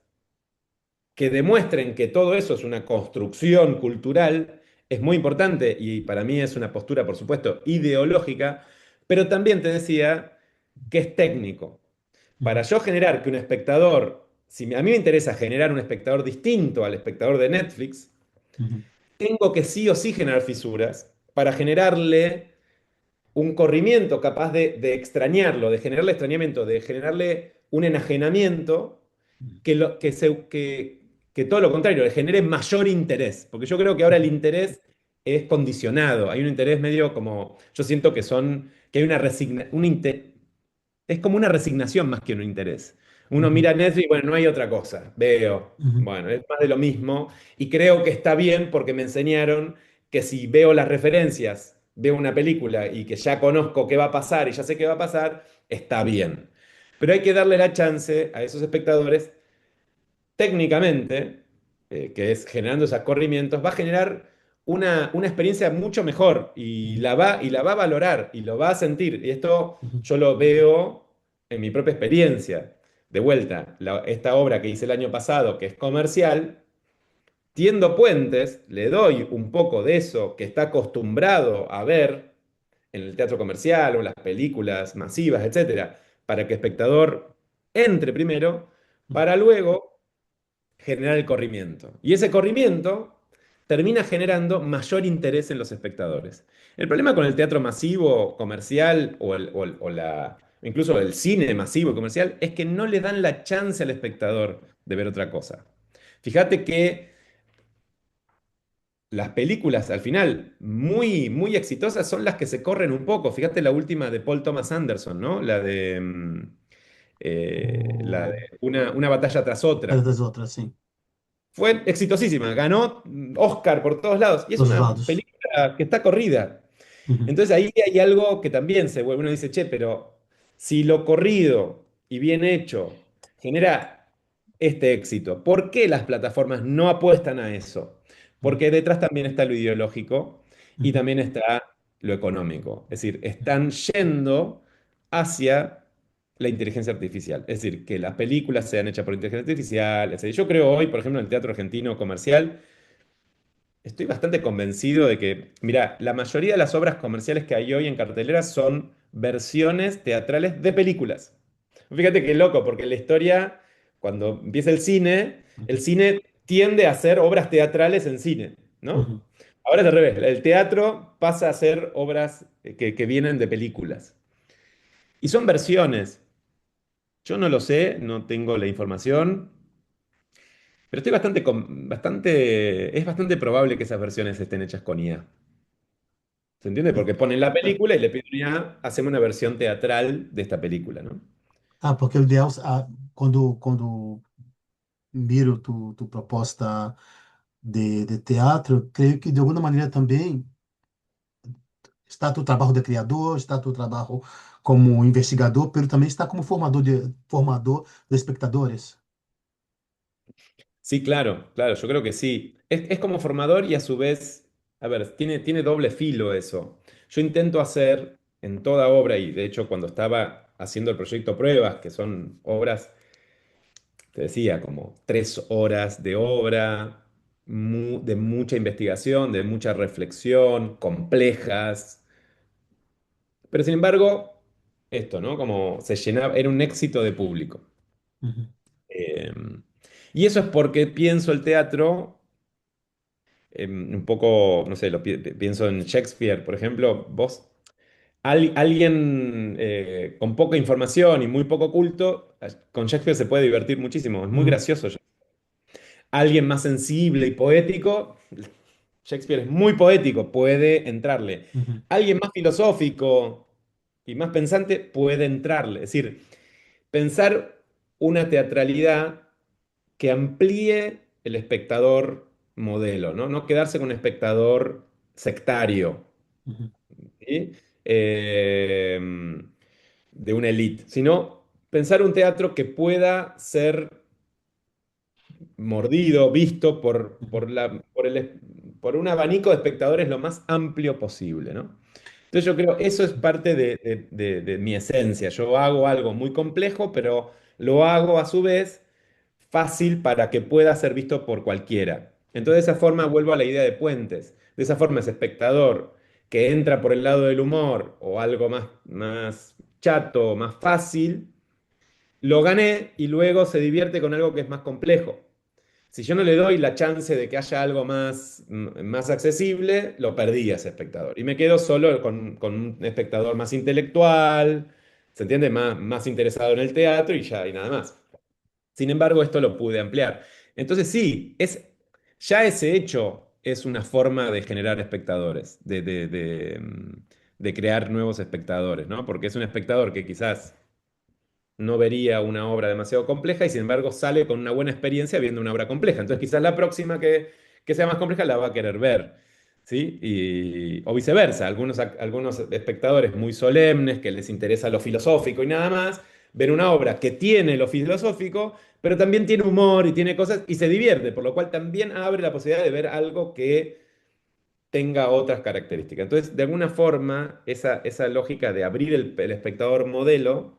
que demuestren que todo eso es una construcción cultural es muy importante y para mí es una postura, por supuesto, ideológica, pero también te decía que es técnico. Para Uhum. yo generar que un espectador, si a mí me interesa generar un espectador distinto al espectador de Netflix, Uhum. tengo que sí o sí generar fisuras para generarle un corrimiento capaz de extrañarlo, de generarle extrañamiento, de generarle un enajenamiento que todo lo contrario, le genere mayor interés. Porque yo creo que ahora el Uhum. interés es condicionado. Hay un interés medio como, yo siento que hay una es como una resignación más que un interés. Uno Uhum. mira Netflix, bueno, no hay otra cosa, veo, Uhum. bueno, es más de lo mismo y creo que está bien porque me enseñaron que si veo las referencias, veo una película y que ya conozco qué va a pasar y ya sé qué va a pasar, está bien. Pero hay que darle la chance a esos espectadores técnicamente, que es generando esos corrimientos, va a generar una experiencia mucho mejor Uhum. y la va a valorar y lo va a sentir. Y esto Uhum. yo lo veo en mi propia experiencia. De vuelta, esta obra que hice el año pasado, que es comercial, tiendo puentes, le doy un poco de eso que está acostumbrado a ver en el teatro comercial o en las películas masivas, etcétera, para que el espectador entre primero, para luego generar el corrimiento. Y ese corrimiento termina generando mayor interés en los espectadores. El problema con el teatro masivo, comercial incluso el cine masivo y comercial es que no le dan la chance al espectador de ver otra cosa. Fíjate que las películas al final muy exitosas son las que se corren un poco. Fíjate la última de Paul Thomas Anderson, ¿no? La de O... una batalla tras Para otra. das outras, sim. Fue exitosísima, ganó Oscar por todos lados y es Todos os una lados. película que está corrida. Uhum. Entonces ahí hay algo que también se vuelve, uno dice, che, pero si lo corrido y bien hecho genera este éxito, ¿por qué las plataformas no apuestan a eso? Uhum. Porque detrás también está lo ideológico y Uhum. también está lo económico. Es decir, están yendo hacia la inteligencia artificial. Es decir, que las películas sean hechas por inteligencia artificial. Es decir, yo creo hoy, por ejemplo, en el teatro argentino comercial, estoy bastante convencido de que, mira, la mayoría de las obras comerciales que hay hoy en cartelera son versiones teatrales de películas. Fíjate qué loco, porque en la historia, cuando empieza el Uhum. cine tiende a hacer obras teatrales en cine, ¿no? Uhum. Ahora es al revés, el teatro pasa a ser obras que vienen de películas. Y son versiones. Yo no lo sé, no tengo la información, pero estoy es bastante probable que esas versiones estén hechas con IA. ¿Se entiende? É. Porque ponen la película y le piden ya, hacemos una versión teatral de esta película, ¿no? Porque o ideal, quando miro tu proposta de teatro, creio que de alguma maneira também está tu trabalho de criador, está tu trabalho como investigador, pero também está como formador de espectadores. Sí, claro, claro, yo creo que sí. Es como formador y a su vez, a ver, tiene doble filo eso. Yo intento hacer en toda obra, y de hecho cuando estaba haciendo el proyecto Pruebas, que son obras, te decía, como 3 horas de obra, de mucha investigación, de mucha reflexión, complejas. Pero sin embargo, esto, ¿no? Como se llenaba, era un éxito de público. Uhum. Eh, y eso es porque pienso el teatro un poco, no sé, pienso en Shakespeare, por ejemplo, alguien con poca información y muy poco culto, con Shakespeare se puede divertir muchísimo, es muy Uhum. gracioso. Alguien más sensible y poético, Shakespeare es muy poético, puede entrarle. Uhum. Alguien más filosófico y más pensante puede entrarle. Es decir, pensar una teatralidad que amplíe el espectador modelo, ¿no? No quedarse con un espectador sectario, Uhum, ¿sí? Eh, de una élite, sino pensar un teatro que pueda ser mordido, visto uhum, por un abanico de espectadores lo más amplio posible, ¿no? Entonces yo creo, eso es parte de mi esencia. Yo hago algo muy complejo, pero lo hago a su vez fácil para que pueda ser visto por cualquiera. Entonces de esa forma vuelvo a la idea de puentes. De esa forma ese espectador que entra por el lado del humor o algo más chato, más fácil, lo gané y luego se divierte con algo que es más complejo. Si yo no le doy la chance de que haya algo más accesible, lo perdí a ese espectador. Y me quedo solo con un espectador más intelectual, ¿se entiende? Más interesado en el teatro y ya, y nada más. Sin embargo, esto lo pude ampliar. Entonces, sí, ya ese hecho es una forma de generar espectadores, de crear nuevos espectadores, ¿no? Porque es un espectador que quizás no vería una obra demasiado compleja y sin embargo sale con una buena experiencia viendo una obra compleja. Entonces quizás la próxima que sea más compleja la va a querer ver, ¿sí? O viceversa, algunos espectadores muy solemnes que les interesa lo filosófico y nada más, ven una obra que tiene lo filosófico, pero también tiene humor y tiene cosas y se divierte, por lo cual también abre la posibilidad de ver algo que tenga otras características. Entonces, de alguna forma, esa lógica de abrir el espectador modelo,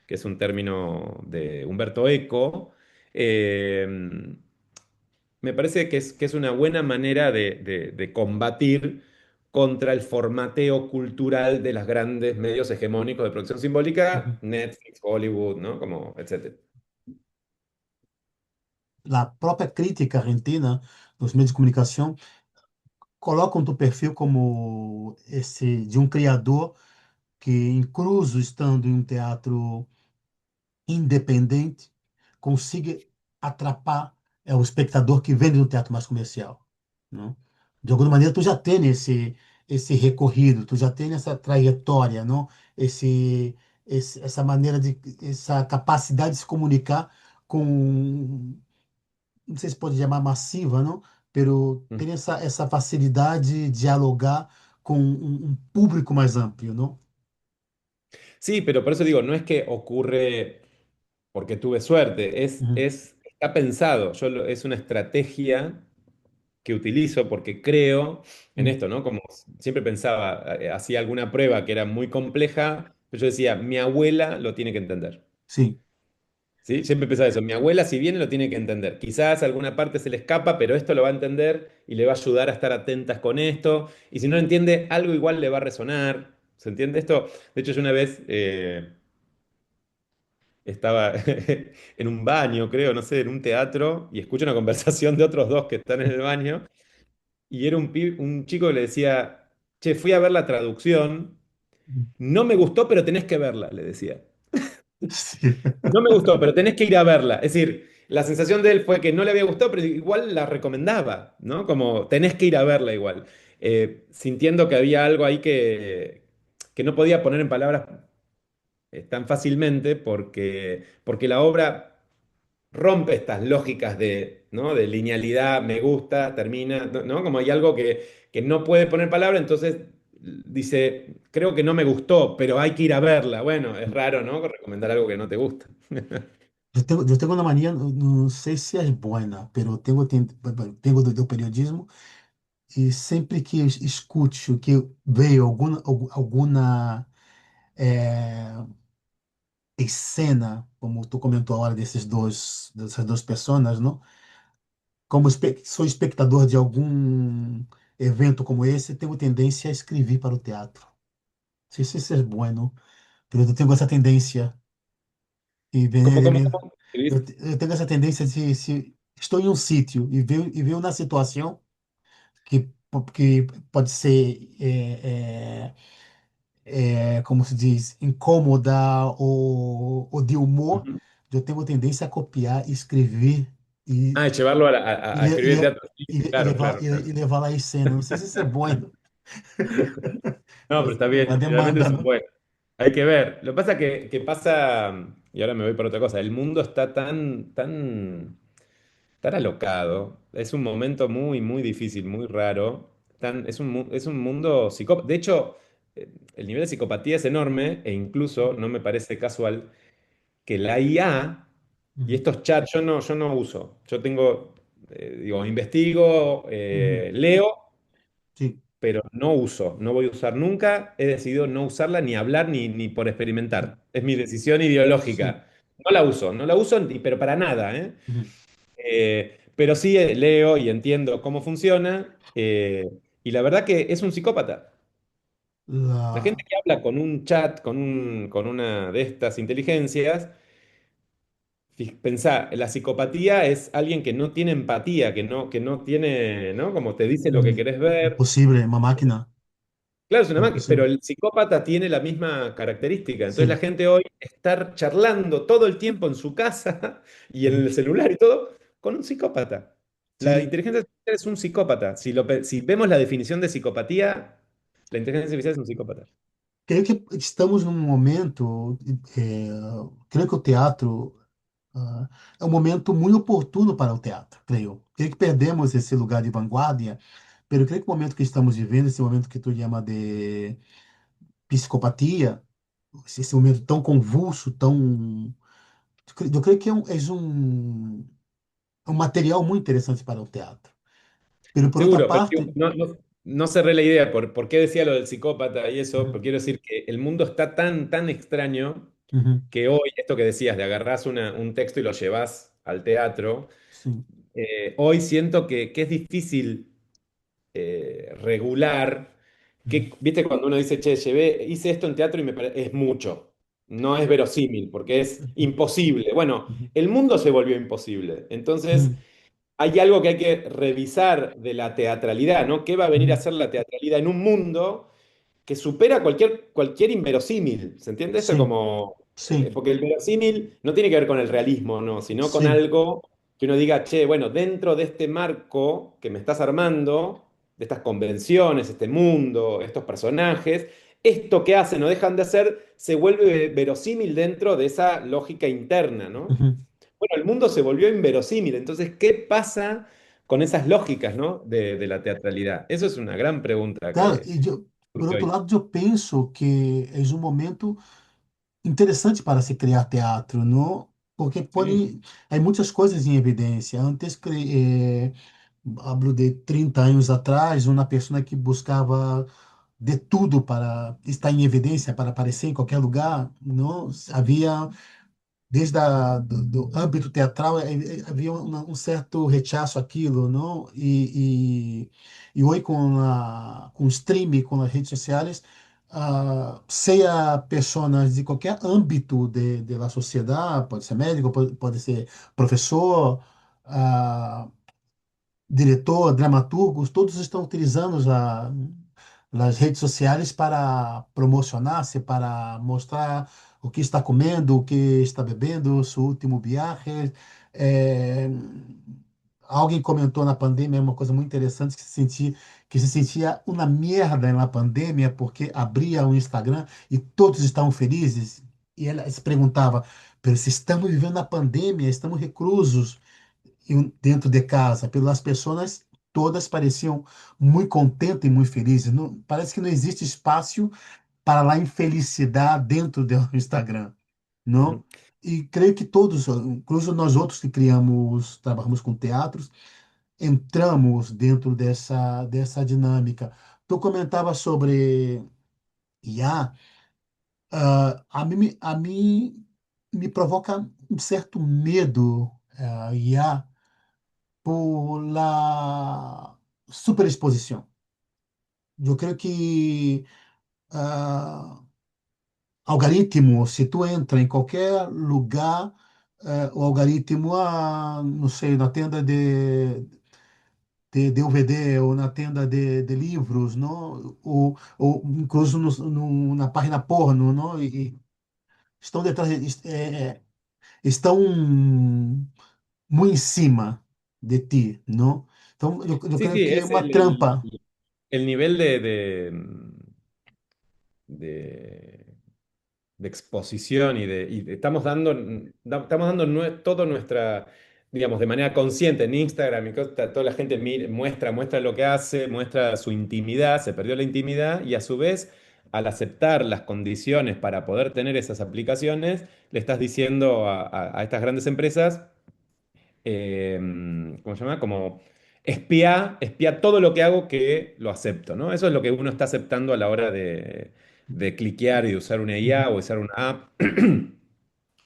que es un término de Humberto Eco, eh, me parece que es una buena manera de combatir contra el formateo cultural de los grandes medios hegemónicos de producción simbólica, uhum. Netflix, Hollywood, ¿no? Como, etcétera. A própria crítica argentina, nos meios de comunicação, colocam teu perfil como esse de um criador que, incluso estando em um teatro independente, consiga atrapar o espectador que vem do teatro mais comercial, não? De alguma maneira, tu já tem esse recorrido, tu já tem essa trajetória, não? Essa maneira essa capacidade de se comunicar com, não sei se pode chamar massiva, não? Pero tem essa facilidade de dialogar com um público mais amplo, não? Sí, pero por eso digo, no es que ocurre porque tuve suerte, Uhum, está pensado. Es una estrategia que utilizo porque creo en uhum. esto, ¿no? Como siempre pensaba, hacía alguna prueba que era muy compleja, pero yo decía, mi abuela lo tiene que entender. Sim. ¿Sí? Siempre pensaba eso, mi abuela si viene lo tiene que entender. Quizás alguna parte se le escapa, pero esto lo va a entender y le va a ayudar a estar atentas con esto. Y si no lo entiende, algo igual le va a resonar. ¿Se entiende esto? De hecho, yo una vez estaba en un baño, creo, no sé, en un teatro, y escucho una conversación de otros dos que están en el baño. Y era un chico que le decía, che, fui a ver la traducción, no me gustó, pero tenés que verla, le decía. Sim. No me gustó, pero tenés que ir a verla. Es decir, la sensación de él fue que no le había gustado, pero igual la recomendaba, ¿no? Como tenés que ir a verla igual. Sintiendo que había algo ahí que no podía poner en palabras tan fácilmente porque la obra rompe estas lógicas ¿no? de linealidad, me gusta, termina, ¿no? Como hay algo que no puede poner palabra, entonces dice, creo que no me gustó, pero hay que ir a verla. Bueno, es raro, ¿no? Recomendar algo que no te gusta. Eu tenho uma mania, não sei se é boa, pero tenho do periodismo e sempre que eu escute que veio alguma escena, como tu comentou a hora dessas duas pessoas, não? Como sou espectador de algum evento como esse, tenho tendência a escrever para o teatro. Não sei se isso é bueno, pero eu tenho essa tendência e ¿Cómo escribís? eu tenho essa tendência de se estou em um sítio e vejo na situação que pode ser, como se diz, incômoda ou de humor, Ujú. eu tenho tendência a copiar, escrever e, Ah, y llevarlo e, a le- e, escribir le- teatro. Sí, sí, claro, claro, claro. e levar lá a cena. Não sei se isso é bom, No, pero mas está é bien, uma generalmente demanda, eso es não? bueno. Hay que ver. Lo que pasa que pasa. y ahora me voy por otra cosa. El mundo está tan alocado. Es un momento muy, muy difícil, muy raro. Es un mundo psicópata. De hecho, el nivel de psicopatía es enorme e incluso no me parece casual que la IA y Uhum, estos chats yo no uso. Yo tengo, digo, investigo, uhum. leo, Sim, pero no uso. No voy a usar nunca. He decidido no usarla ni hablar ni por experimentar. Es mi decisión sim. ideológica. No la uso, pero para nada, ¿eh? Uhum. Pero sí leo y entiendo cómo funciona, y la verdad que es un psicópata. La gente La, que habla con un chat, con una de estas inteligencias, pensá, la psicopatía es alguien que no tiene empatía, que no tiene, ¿no? Como te dice lo que querés ver. impossível, uma máquina. Claro, es una máquina, pero Impossível. el psicópata tiene la misma característica. Entonces la Sim. gente hoy está charlando todo el tiempo en su casa y en Uhum. el celular y todo con un psicópata. La Sim. inteligencia artificial es un psicópata. Si vemos la definición de psicopatía, la inteligencia artificial es un psicópata. Creio que estamos num momento, é, creio que o teatro é um momento muito oportuno para o teatro, creio. Creio que perdemos esse lugar de vanguarda, mas creio que o momento que estamos vivendo, esse momento que tu chama de psicopatia, esse momento tão convulso, tão... Eu creio que é um material muito interessante para o teatro. Pero por outra Seguro, pero digo, parte... no cerré la idea por qué decía lo del psicópata y eso, pero Uhum, quiero decir que el mundo está tan extraño uhum, que hoy, esto que decías, de agarrás un texto y lo llevás al teatro, sim, hoy siento que es difícil regular, uhum, viste cuando uno dice, che, hice esto en teatro y es mucho, no es verosímil, porque es uhum, imposible. Bueno, uhum, el mundo se volvió imposible. Entonces, uhum, hay algo que hay que revisar de la teatralidad, ¿no? ¿Qué va a venir a uhum. ser la teatralidad en un mundo que supera cualquier inverosímil? ¿Se entiende esto? Sim, Como, sim, porque el verosímil no tiene que ver con el realismo, no, sino con sim. algo que uno diga, che, bueno, dentro de este marco que me estás armando, de estas convenciones, este mundo, estos personajes, esto que hacen o dejan de hacer se vuelve verosímil dentro de esa lógica interna, ¿no? Uhum. Bueno, el mundo se volvió inverosímil, entonces, ¿qué pasa con esas lógicas, ¿no? de la teatralidad? Eso es una gran pregunta Cara, que e por surge outro hoy. lado, eu penso que é um momento interessante para se criar teatro, não? Porque Sí, põe há muitas coisas em evidência. Antes, hablo de 30 anos atrás, uma pessoa que buscava de tudo para estar em evidência, para aparecer em qualquer lugar, não? Havia desde do âmbito teatral havia um certo rechaço àquilo, não? E hoje com o streaming, com as redes sociais, seja pessoas de qualquer âmbito de la sociedade, pode ser médico, pode ser professor, ah, diretor, dramaturgos, todos estão utilizando as redes sociais para promocionar-se, para mostrar o que está comendo, o que está bebendo, seu último viagem. É, alguém comentou na pandemia uma coisa muito interessante que se sentia uma merda na pandemia porque abria o Instagram e todos estavam felizes. E ela se perguntava, pero se estamos vivendo na pandemia, estamos reclusos dentro de casa, pelas pessoas todas pareciam muito contentes e muito felizes. Não, parece que não existe espaço para a infelicidade dentro do Instagram, não? ujú. E creio que todos, incluso nós outros que criamos, trabalhamos com teatros, entramos dentro dessa dinâmica. Tu comentava sobre IA, a mim me provoca um certo medo, IA, por la superexposición. Yo creo que algoritmo, se tu entra em qualquer lugar, o algoritmo, não sei, na tenda de DVD ou na tenda de livros, não? Ou incluso na página porno, não? E estão detrás, estão muito em cima de ti, não? Então, eu Sí, creio sí, que é es uma trampa. el nivel de de exposición estamos dando, estamos dando todo nuestra, digamos, de manera consciente en Instagram y toda la gente muestra lo que hace, muestra su intimidad, se perdió la intimidad y a su vez, al aceptar las condiciones para poder tener esas aplicaciones, le estás diciendo a estas grandes empresas ¿cómo se llama? Como espía todo lo que hago que lo acepto, ¿no? Eso es lo que uno está aceptando a la hora de cliquear y de usar una IA Uhum, o usar una app.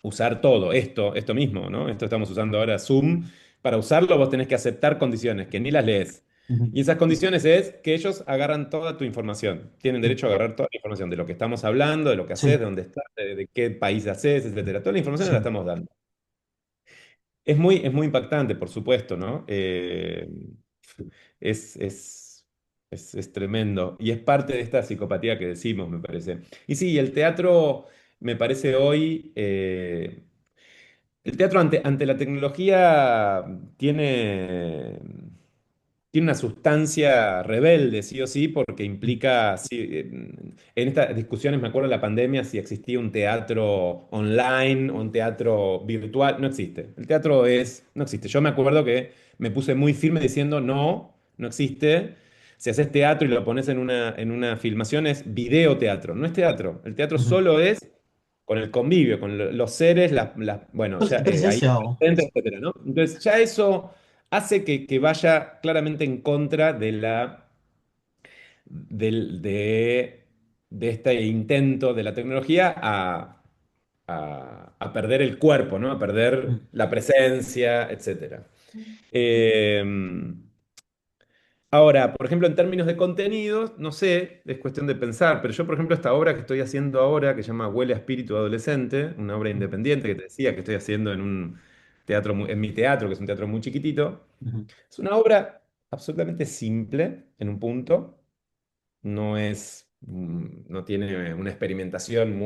Usar todo, esto mismo, ¿no? Esto estamos usando ahora Zoom. Para usarlo vos tenés que aceptar condiciones que ni las lees. uhum, Y esas condiciones es que ellos agarran toda tu información. Tienen derecho a agarrar toda la información de lo que estamos hablando, de lo que haces, de sim, dónde estás, de qué país haces, etcétera. Toda la información la sim, estamos dando. Es muy impactante, por supuesto, ¿no? Es, es, es tremendo. Y es parte de esta psicopatía que decimos, me parece. Y sí, el teatro, me parece hoy, el teatro ante la tecnología tiene, tiene una sustancia rebelde, sí o sí, porque implica, sí, en estas discusiones, me acuerdo en la pandemia, si existía un teatro online o un teatro virtual, no existe. El teatro no existe. Yo me acuerdo que me puse muy firme diciendo, no, no existe. Si haces teatro y lo pones en una filmación, es videoteatro, no es teatro. El teatro uhum. solo es con el convivio, con los seres, bueno, ya ahí Presencial, presentes, etcétera, ¿no? Entonces, ya eso hace que vaya claramente en contra de este intento de la tecnología a perder el cuerpo, ¿no? A perder uhum, la presencia, etcétera. Eh, Ahora, por ejemplo, en términos de contenidos, no sé, es cuestión de pensar, pero yo, por ejemplo, esta obra que estoy haciendo ahora, que se llama Huele a Espíritu Adolescente, una obra uhum, independiente que te decía que estoy haciendo en un teatro, en mi teatro, que es un teatro muy chiquitito, uhum, es una obra absolutamente simple en un punto, no tiene una experimentación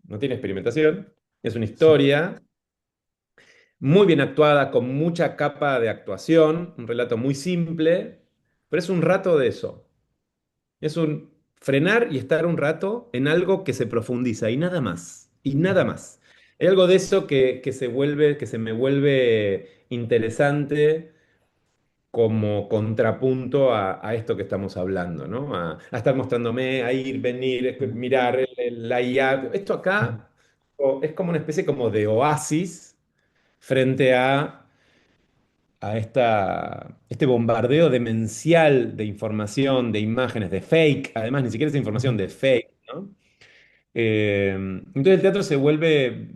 no tiene experimentación, es una sim, historia muy bien actuada, con mucha capa de actuación, un relato muy simple, pero es un rato de eso. Es un frenar y estar un rato en algo que se profundiza y nada más, y nada uhum, más. Hay algo de eso que se me vuelve interesante como contrapunto a esto que estamos hablando, ¿no? A estar mostrándome, a ir, venir, uhum, mirar la IA. Esto uhum, acá es como una especie como de oasis frente este bombardeo demencial de información, de imágenes, de fake, además ni siquiera es información uhum, de fake, ¿no? Entonces el teatro se vuelve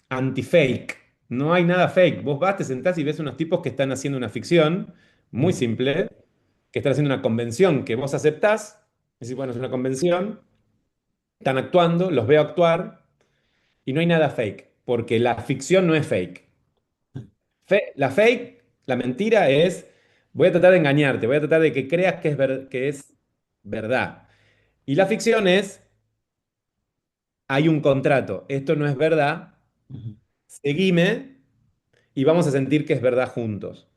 anti-fake, no hay nada fake. Vos vas, te sentás y ves unos tipos que están haciendo una ficción muy uhum, simple, que están haciendo una convención que vos aceptás, decís, bueno, es una convención, están actuando, los veo actuar y no hay nada fake, porque la ficción no es fake. La fake, la mentira es, voy a tratar de engañarte, voy a tratar de que creas que es verdad. Y la ficción es, hay un contrato, esto no es verdad, uhum, seguime y vamos a sentir que es verdad juntos.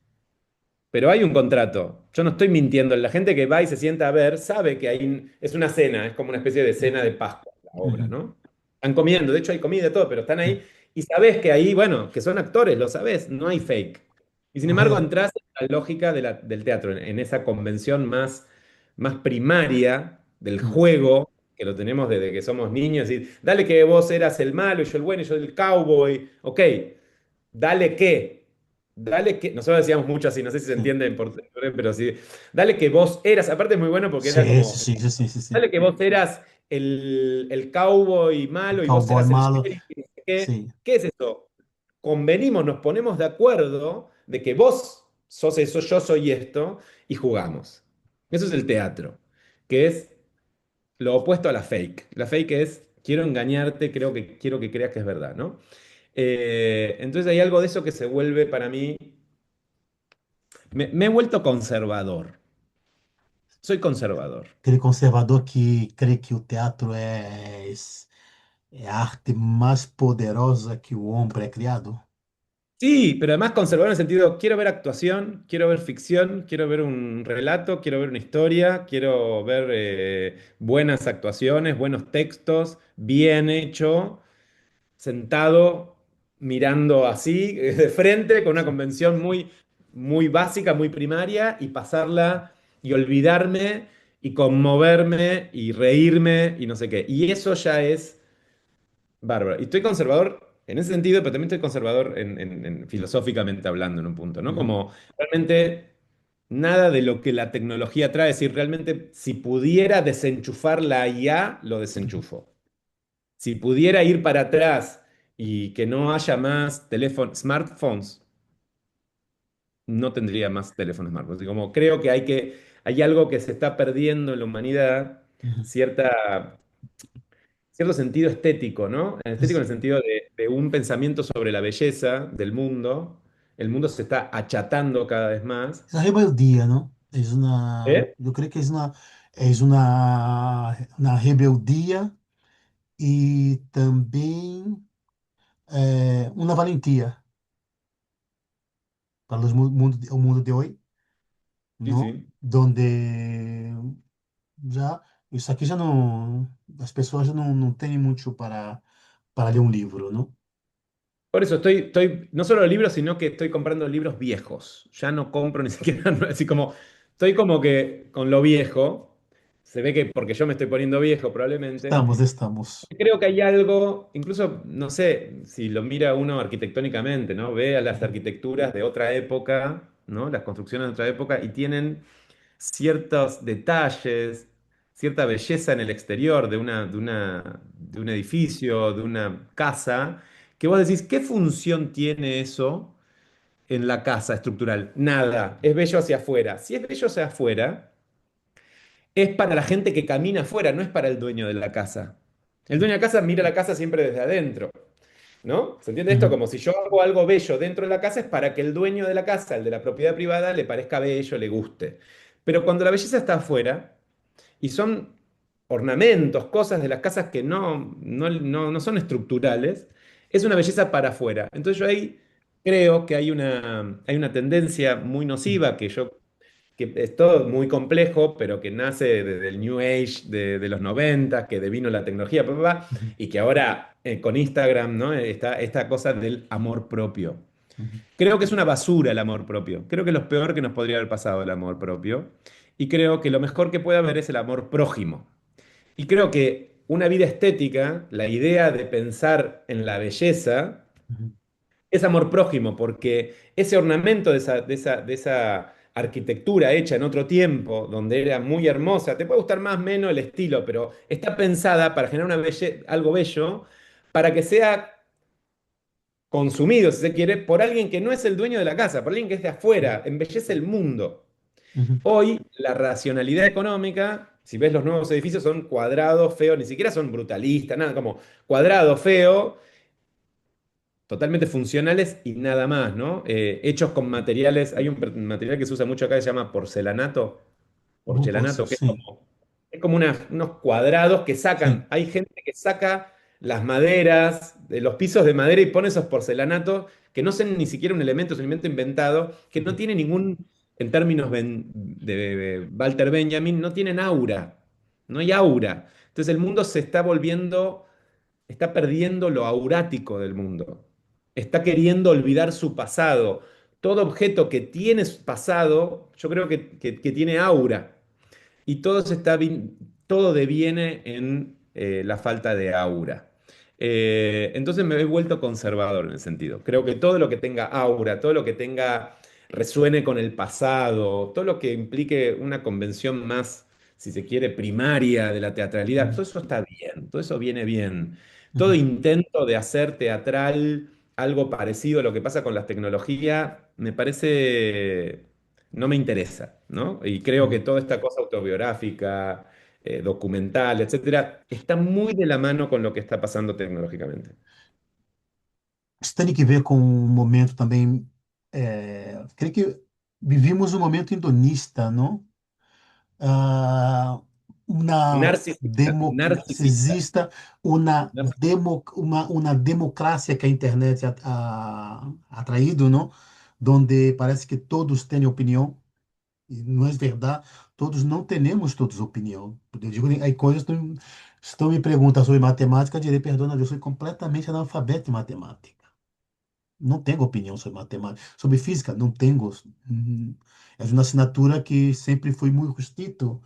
Pero hay un contrato. Yo no estoy mintiendo. La gente que va y se sienta a ver sabe que es una cena, es como una especie de cena de Pascua, la obra, uhum, ¿no? Están comiendo, de hecho hay comida y todo, pero están ahí y sabes que ahí, bueno, que son actores, lo sabes, no hay fake. Y sin embargo, correto. entras en la lógica del teatro, en esa convención más primaria del Uhum, juego, que lo tenemos desde que somos niños, y dale que vos eras el malo y yo el bueno y yo el cowboy, ok, dale que. Dale que, nosotros decíamos mucho así, no sé si se sim. entiende pero sí, dale que vos eras, aparte es muy bueno porque era Sim, como, sim, sim, sim, sim, sim. dale que vos eras el cowboy malo y vos Cowboy eras el malo, sheriff, y no sé ¿qué? sim. ¿Qué es eso? Convenimos, nos ponemos de acuerdo de que vos sos eso, yo soy esto, y jugamos. Eso es el teatro, que es lo opuesto a la fake. La fake es, quiero engañarte, quiero que creas que es verdad, ¿no? Entonces hay algo de eso que se vuelve para mí, me he vuelto conservador. Soy conservador. Aquele conservador que crê que o teatro é a arte mais poderosa que o homem é criado. Sí, pero además conservador en el sentido, quiero ver actuación, quiero ver ficción, quiero ver un relato, quiero ver una historia, quiero ver buenas actuaciones, buenos textos, bien hecho, sentado, mirando así, de frente, con una Sí. convención muy, muy básica, muy primaria, y pasarla y olvidarme y conmoverme y reírme y no sé qué. Y eso ya es bárbaro. Y estoy conservador en ese sentido, pero también estoy conservador filosóficamente hablando en un punto, ¿no? Ujú, Como realmente nada de lo que la tecnología trae, es decir, realmente si pudiera desenchufar la IA, lo ujú. desenchufo. Si pudiera ir para atrás y que no haya más teléfonos, smartphones, no tendría más teléfonos smartphones. Y como creo hay algo que se está perdiendo en la humanidad, Ujú. cierta cierto sentido estético, ¿no? Estético en el Es, sentido de un pensamiento sobre la belleza del mundo. El mundo se está achatando cada vez más. es una rebeldía, ¿no? Es una, ¿Eh? yo creo que una rebeldía y también una valentía para el mundo de hoy, Sí, ¿no? sí. Donde ya, isso aqui já não, as pessoas já não têm muito para ler um livro, não? Por eso estoy, no solo libros, sino que estoy comprando libros viejos. Ya no compro ni siquiera, así como, estoy como que con lo viejo, se ve que porque yo me estoy poniendo viejo probablemente. Estamos. Creo que hay algo, incluso, no sé, si lo mira uno arquitectónicamente, ¿no? Ve a las Uhum, arquitecturas de otra época, ¿no? Las construcciones de otra época y tienen ciertos detalles, cierta belleza en el exterior de un edificio, de una casa, que vos decís, ¿qué función tiene eso en la casa estructural? Nada, es bello hacia afuera. Si es bello hacia afuera, es para la gente que camina afuera, no es para el dueño de la casa. El dueño de la casa mira la casa siempre desde adentro, ¿no? ¿Se entiende esto? uhum, Como si yo hago algo bello dentro de la casa es para que el dueño de la casa, el de la propiedad privada, le parezca bello, le guste. Pero cuando la belleza está afuera, y son ornamentos, cosas de las casas que no son estructurales, es una belleza para afuera. Entonces yo ahí creo que hay una tendencia muy nociva que es todo muy complejo, pero que nace desde el New Age de los 90, que devino la tecnología, bla, bla, bla, uhum, y que ahora con Instagram, ¿no? Está esta cosa del amor propio. uhum, Creo que es una basura el amor propio. Creo que es lo peor que nos podría haber pasado el amor propio. Y creo que lo mejor que puede haber es el amor prójimo. Y creo que una vida estética, la idea de pensar en la belleza, uhum, es amor prójimo, porque ese ornamento de esa arquitectura hecha en otro tiempo, donde era muy hermosa, te puede gustar más o menos el estilo, pero está pensada para generar algo bello, para que sea consumido, si se quiere, por alguien que no es el dueño de la casa, por alguien que es de afuera, embellece el mundo. uhum, Hoy, la racionalidad económica, si ves los nuevos edificios, son cuadrados, feos, ni siquiera son brutalistas, nada, como cuadrado, feo, totalmente funcionales y nada más, ¿no? Hechos con materiales, hay un material que se usa mucho acá que se llama porcelanato, pode ser, porcelanato, que sim. es como unos cuadrados que Sim. sacan. Hay gente que saca las maderas, de los pisos de madera y pone esos porcelanatos que no son ni siquiera un elemento, es un elemento inventado, que no Uhum, tiene ningún, en términos de Walter Benjamin, no tienen aura. No hay aura. Entonces el mundo se está volviendo, está perdiendo lo aurático del mundo. Está queriendo olvidar su pasado. Todo objeto que tiene su pasado, yo creo que tiene aura. Y todo deviene en la falta de aura. Entonces me he vuelto conservador en el sentido. Creo que todo lo que tenga aura, todo lo que resuene con el pasado, todo lo que implique una convención más, si se quiere, primaria de la teatralidad, todo uhum, eso está bien, todo eso viene bien. Todo uhum, intento de hacer teatral algo parecido a lo que pasa con las tecnologías, me parece no me interesa, ¿no? Y creo que uhum. toda esta cosa autobiográfica, documental, etcétera, está muy de la mano con lo que está pasando tecnológicamente. Isso tem que ver com um momento também. Creio que vivimos um momento hedonista, não? una, Narcisista, narcisista, narcisista, una, narcisista. uma democracia que a internet ha traído, ¿no? Donde parece que todos têm opinião, e não é verdade, todos não temos todos opinião. Eu digo, aí coisas, se tu me perguntas sobre matemática, eu direi, perdona, eu sou completamente analfabeto em matemática. Não tenho opinião sobre matemática. Sobre física, não tenho. É uma assinatura que sempre foi muito restrito,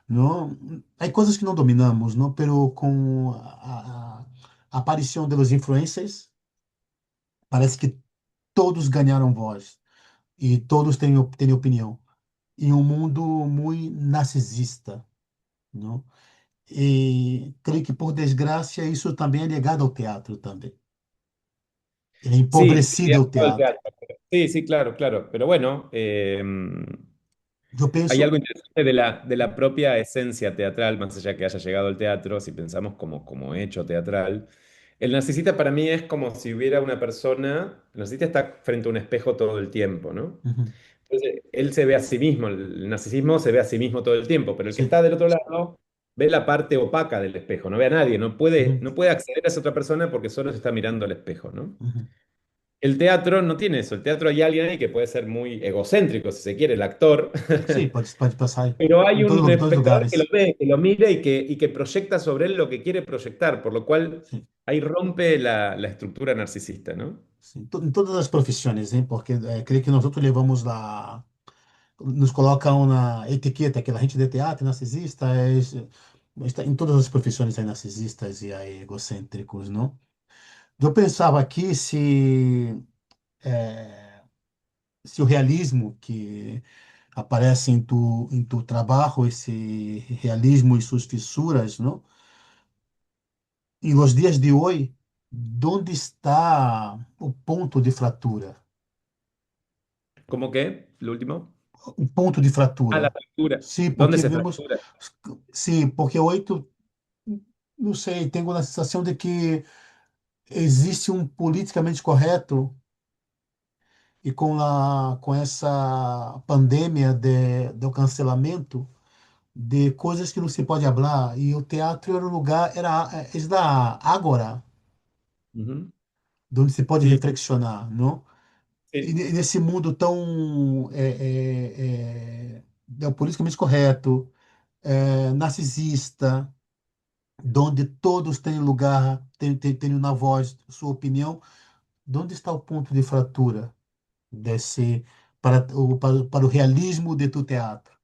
não? Há coisas que não dominamos, não? Pero com a aparição dos influencers, parece que todos ganharam voz e todos têm opinião. Em um mundo muito narcisista, não? E creio que, por desgraça, isso também é ligado ao teatro também. É Sí, empobrecido o todo el teatro. teatro. Sí, sí, claro, claro. Pero bueno, Eu hay algo penso. interesante de la propia esencia teatral, más allá que haya llegado el teatro, si pensamos como, como hecho teatral. El narcisista para mí es como si hubiera una persona, el narcisista está frente a un espejo todo el tiempo, ¿no? Uhum, Entonces, él se ve a sí mismo, el narcisismo se ve a sí mismo todo el tiempo, pero el que sim. está del otro lado ve la parte opaca del espejo, no ve a nadie, Uhum, no puede acceder a esa otra persona porque solo se está mirando al espejo, ¿no? uhum. El teatro no tiene eso, el teatro hay alguien ahí que puede ser muy egocéntrico, si se quiere, el actor, Sim, pode passar pero hay em un todos os espectador que lo lugares. ve, que lo mira y que proyecta sobre él lo que quiere proyectar, por lo cual Sim, ahí rompe la estructura narcisista, ¿no? sim. Em todas as profissões, hein? Porque creio que nós outros levamos lá, nos colocam na etiqueta que a gente de teatro é narcisista, está em todas as profissões é narcisistas e aí egocêntricos, não? Eu pensava aqui eh, se o realismo que aparece em tu trabalho, esse realismo e suas fissuras, não? Em los dias de hoje, onde está o ponto de fratura? ¿Cómo que? Lo último. O ponto de Ah, la fratura. fractura. Sim, ¿Dónde porque se vemos. fractura? Sim, porque hoje, não sei, tenho a sensação de que existe um politicamente correto e com essa pandemia do cancelamento de coisas que não se pode falar e o teatro era o lugar, é da ágora, Ujú. onde se pode Sí, reflexionar, não? E sí. nesse mundo tão politicamente correto, narcisista, onde todos têm lugar, têm na voz sua opinião, onde está o ponto de fratura desse para o realismo de tu teatro?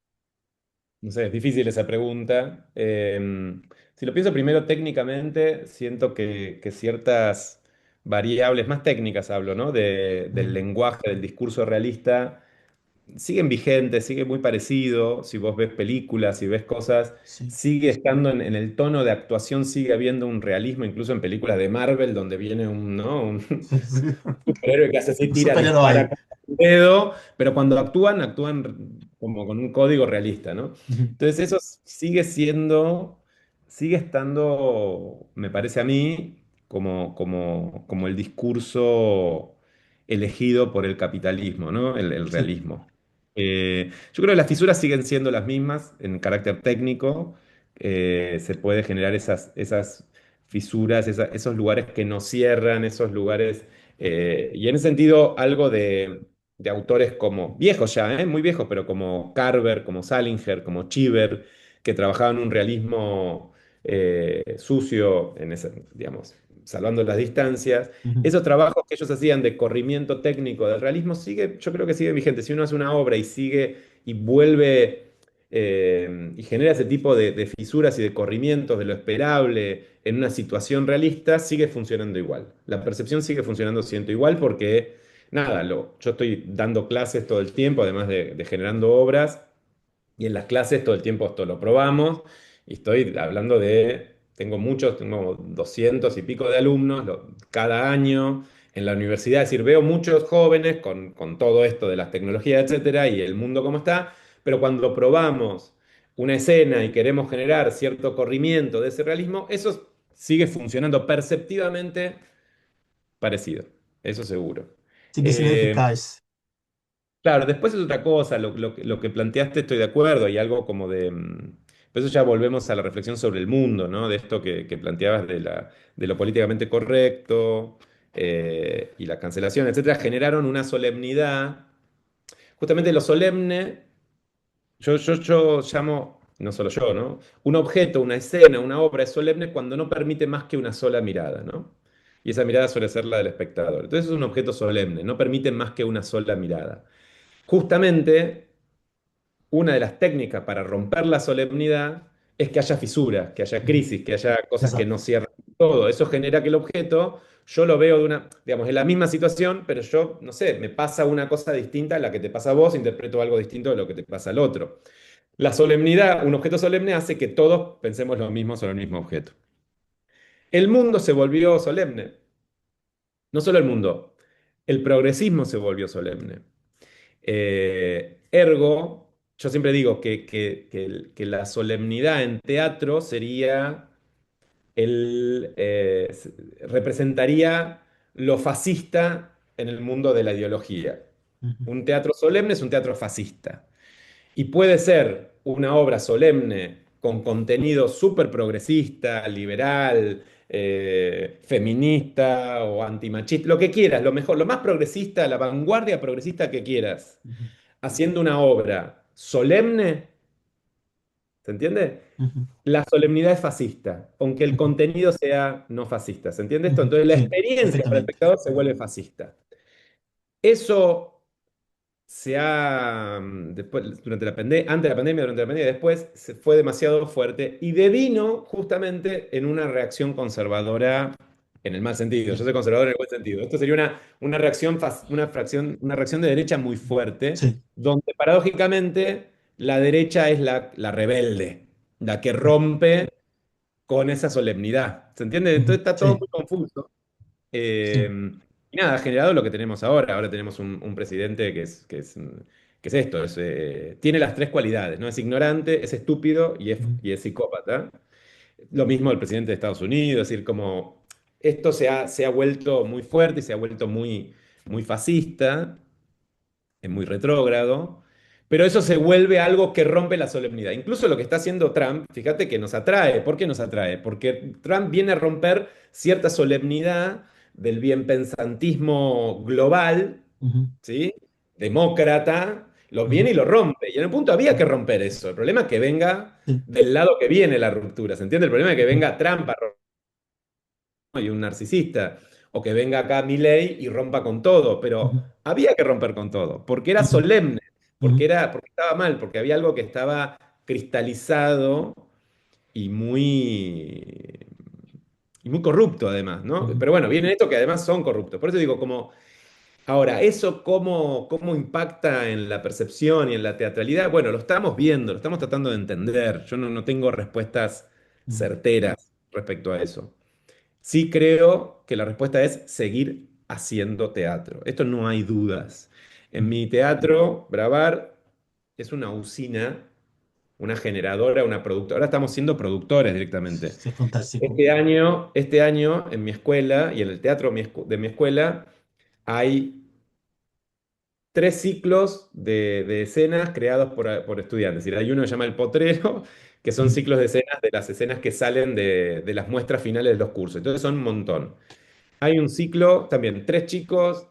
No sé, es difícil esa pregunta. Si lo pienso primero técnicamente, siento que ciertas variables, más técnicas hablo, ¿no? Del Uhum. lenguaje, del discurso realista, siguen vigentes, sigue muy parecido. Si vos ves películas, si ves cosas, Sim. sigue estando en el tono de actuación, sigue habiendo un realismo, incluso en películas de Marvel, donde viene un, ¿no? Un superhéroe que hace así, O tira, dispara super-herói. con el dedo, pero cuando actúan, actúan como con un código realista, ¿no? Uhum. Entonces eso sigue siendo, sigue estando, me parece a mí, como el discurso elegido por el capitalismo, ¿no? El Sim. realismo. Yo creo que las fisuras siguen siendo las mismas en carácter técnico. Se puede generar esas fisuras, esos lugares que no cierran, esos lugares y en ese sentido, algo de autores como, viejos ya, muy viejos, pero como Carver, como Salinger, como Cheever, que trabajaban un realismo sucio, en ese, digamos, salvando las distancias. Uhum. Esos trabajos que ellos hacían de corrimiento técnico del realismo sigue, yo creo que sigue vigente. Si uno hace una obra y sigue y vuelve y genera ese tipo de fisuras y de corrimientos de lo esperable en una situación realista, sigue funcionando igual. La percepción sigue funcionando, siento igual, porque nada, yo estoy dando clases todo el tiempo, además de generando obras, y en las clases todo el tiempo esto lo probamos, y estoy hablando tengo muchos, tengo 200 y pico de alumnos cada año en la universidad, es decir, veo muchos jóvenes con todo esto de las tecnologías, etcétera, y el mundo como está, pero cuando probamos una escena y queremos generar cierto corrimiento de ese realismo, eso sigue funcionando perceptivamente parecido, eso seguro. Sigue sendo Eh, eficaz. claro, después es otra cosa, lo que planteaste estoy de acuerdo, hay algo como Por eso ya volvemos a la reflexión sobre el mundo, ¿no? De esto que planteabas de lo políticamente correcto y la cancelación, etcétera, generaron una solemnidad. Justamente lo solemne, yo llamo, no solo yo, ¿no? Un objeto, una escena, una obra es solemne cuando no permite más que una sola mirada, ¿no? Y esa mirada suele ser la del espectador. Entonces es un objeto solemne, no permite más que una sola mirada. Justamente una de las técnicas para romper la solemnidad es que haya fisuras, que haya Uhum. crisis, que haya cosas que Exato. no cierran todo. Eso genera que el objeto, yo lo veo de una, digamos, en la misma situación, pero yo, no sé, me pasa una cosa distinta a la que te pasa a vos, interpreto algo distinto de lo que te pasa al otro. La solemnidad, un objeto solemne hace que todos pensemos lo mismo sobre el mismo objeto. El mundo se volvió solemne. No solo el mundo, el progresismo se volvió solemne. Ergo, yo siempre digo que la solemnidad en teatro sería representaría lo fascista en el mundo de la ideología. Uhum. Un teatro solemne es un teatro fascista. Y puede ser una obra solemne con contenido súper progresista, liberal, feminista o antimachista, lo que quieras, lo mejor, lo más progresista, la vanguardia progresista que quieras, Uhum. haciendo una obra solemne, ¿se entiende? Uhum. La solemnidad es fascista, aunque el Uhum. contenido sea no fascista, ¿se entiende esto? Uhum. Entonces la Sim, experiencia para el perfeitamente. espectador se vuelve fascista. Eso después, antes de la pandemia, durante la pandemia, después se fue demasiado fuerte y devino justamente en una reacción conservadora en el mal sentido. Yo Sim, soy conservador en el buen sentido. Esto sería una reacción, una reacción de derecha muy fuerte, sim. donde paradójicamente la derecha es la rebelde, la que rompe con esa solemnidad. ¿Se entiende? Entonces Uhum. está todo Sim, muy confuso. sim. Y nada, ha generado lo que tenemos ahora. Ahora tenemos un presidente que es esto, tiene las tres cualidades, ¿no? Es ignorante, es estúpido Uhum. y es psicópata. Lo mismo el presidente de Estados Unidos, es decir, como esto se ha vuelto muy fuerte y se ha vuelto muy fascista, es muy retrógrado, pero eso se vuelve algo que rompe la solemnidad. Incluso lo que está haciendo Trump, fíjate que nos atrae. ¿Por qué nos atrae? Porque Trump viene a romper cierta solemnidad del bienpensantismo global, Uhum. ¿sí? Demócrata, lo viene y Uhum. lo rompe. Y en un punto había que romper eso. El problema es que venga Sim. del lado que viene la ruptura, ¿se entiende? El problema es que Uhum. venga Trump a y un narcisista, o que venga acá Milei y rompa con todo, pero Uhum. había que romper con todo, porque era Uhum. solemne, Uhum. porque estaba mal, porque había algo que estaba cristalizado y muy corrupto además, ¿no? Uhum. Pero bueno, viene esto que además son corruptos. Por eso digo, como, ahora, ¿eso cómo impacta en la percepción y en la teatralidad? Bueno, lo estamos viendo, lo estamos tratando de entender. Yo no tengo respuestas Uhum. certeras respecto a eso. Sí creo que la respuesta es seguir haciendo teatro. Esto no hay dudas. En Uhum. mi teatro, Bravar es una usina, una generadora, una productora. Ahora estamos siendo productores directamente. Isso é fantástico. Este año en mi escuela y en el teatro de mi escuela hay tres ciclos de escenas creados por estudiantes. Es decir, hay uno que se llama El Potrero, que son Uhum. ciclos de escenas de las escenas que salen de las muestras finales de los cursos. Entonces son un montón. Hay un ciclo, también, tres chicos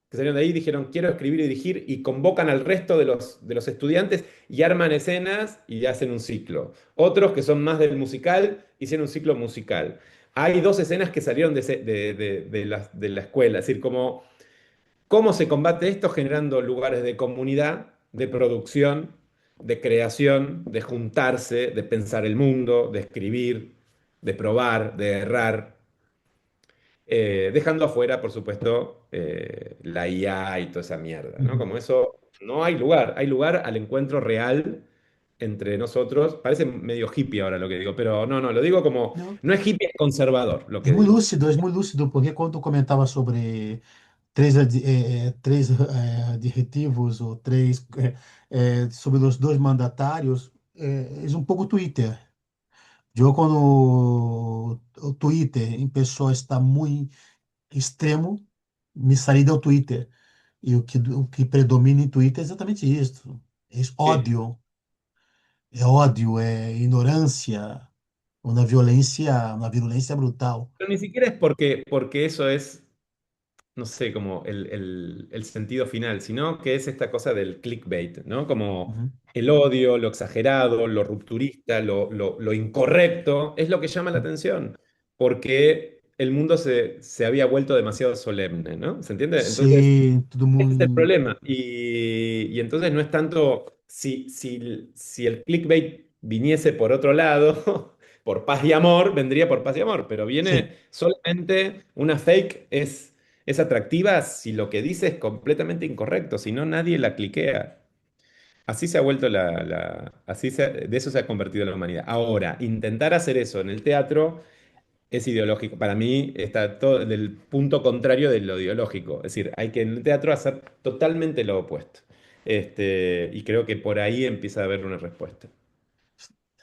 que salieron de ahí, dijeron, quiero escribir y dirigir, y convocan al resto de los estudiantes y arman escenas y hacen un ciclo. Otros que son más del musical, hicieron un ciclo musical. Hay dos escenas que salieron de la escuela, es decir, como, ¿cómo se combate esto? Generando lugares de comunidad, de producción, de creación, de juntarse, de pensar el mundo, de escribir, de probar, de errar. Dejando afuera, por supuesto, la IA y toda esa mierda, ¿no? Uhum. Como eso, no hay lugar al encuentro real entre nosotros. Parece medio hippie ahora lo que digo, pero no, lo digo como, Não, no es hippie, es conservador lo que digo. é muito lúcido, porque quando tu comentava sobre três adjetivos ou três sobre os dois mandatários, é um pouco Twitter. Eu, quando o Twitter começou a estar muito extremo, me saí do Twitter. E o que predomina em Twitter é exatamente isso. É ódio. é ódio, é ignorância, uma violência brutal. Pero ni siquiera es porque eso es, no sé, como el sentido final, sino que es esta cosa del clickbait, ¿no? Como Uhum. el odio, lo exagerado, lo rupturista, lo incorrecto, es lo que llama la atención, porque el mundo se había vuelto demasiado solemne, ¿no? ¿Se entiende? Entonces, Sim, todo ese es el mundo. problema. Y entonces no es tanto si el clickbait viniese por otro lado, por paz y amor, vendría por paz y amor, pero Sim, viene solamente una fake es atractiva si lo que dice es completamente incorrecto, si no nadie la cliquea. Así se ha vuelto de eso se ha convertido la humanidad. Ahora, intentar hacer eso en el teatro es ideológico. Para mí está todo del punto contrario de lo ideológico. Es decir, hay que en el teatro hacer totalmente lo opuesto. Y creo que por ahí empieza a haber una respuesta.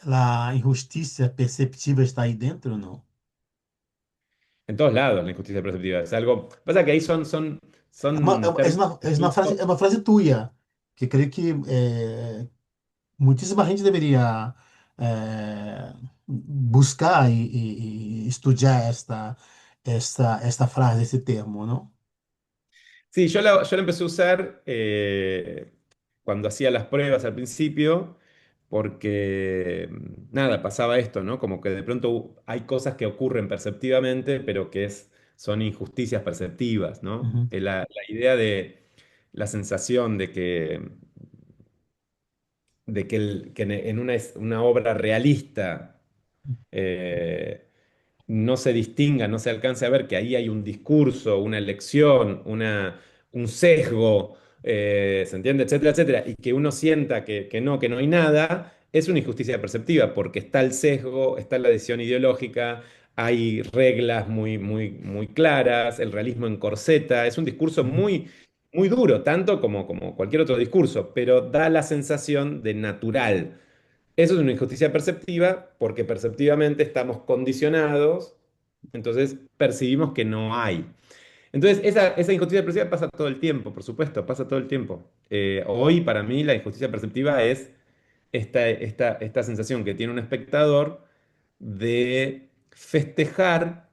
a injustiça perceptível está aí dentro ou não? En todos lados la injusticia perceptiva es algo. Pasa que ahí son términos técnicos. É uma frase tua, que creio que muitíssima gente deveria buscar e estudar esta frase, esse termo, não? Sí, yo la empecé a usar cuando hacía las pruebas al principio, porque nada, pasaba esto, ¿no? Como que de pronto hay cosas que ocurren perceptivamente, pero son injusticias perceptivas, ¿no? Uhum, La idea de la sensación de que en una obra realista eh, no se distinga, no se alcance a ver que ahí hay un discurso, una elección, un sesgo, ¿se entiende? Etcétera, etcétera, y que uno sienta que no hay nada, es una injusticia perceptiva, porque está el sesgo, está la decisión ideológica, hay reglas muy, muy, muy claras, el realismo encorseta, es un discurso uhum, muy, muy duro, tanto como cualquier otro discurso, pero da la sensación de natural. Eso es una injusticia perceptiva porque perceptivamente estamos condicionados, entonces percibimos que no hay. Entonces, esa injusticia perceptiva pasa todo el tiempo, por supuesto, pasa todo el tiempo. Hoy, para mí, la injusticia perceptiva es esta sensación que tiene un espectador de festejar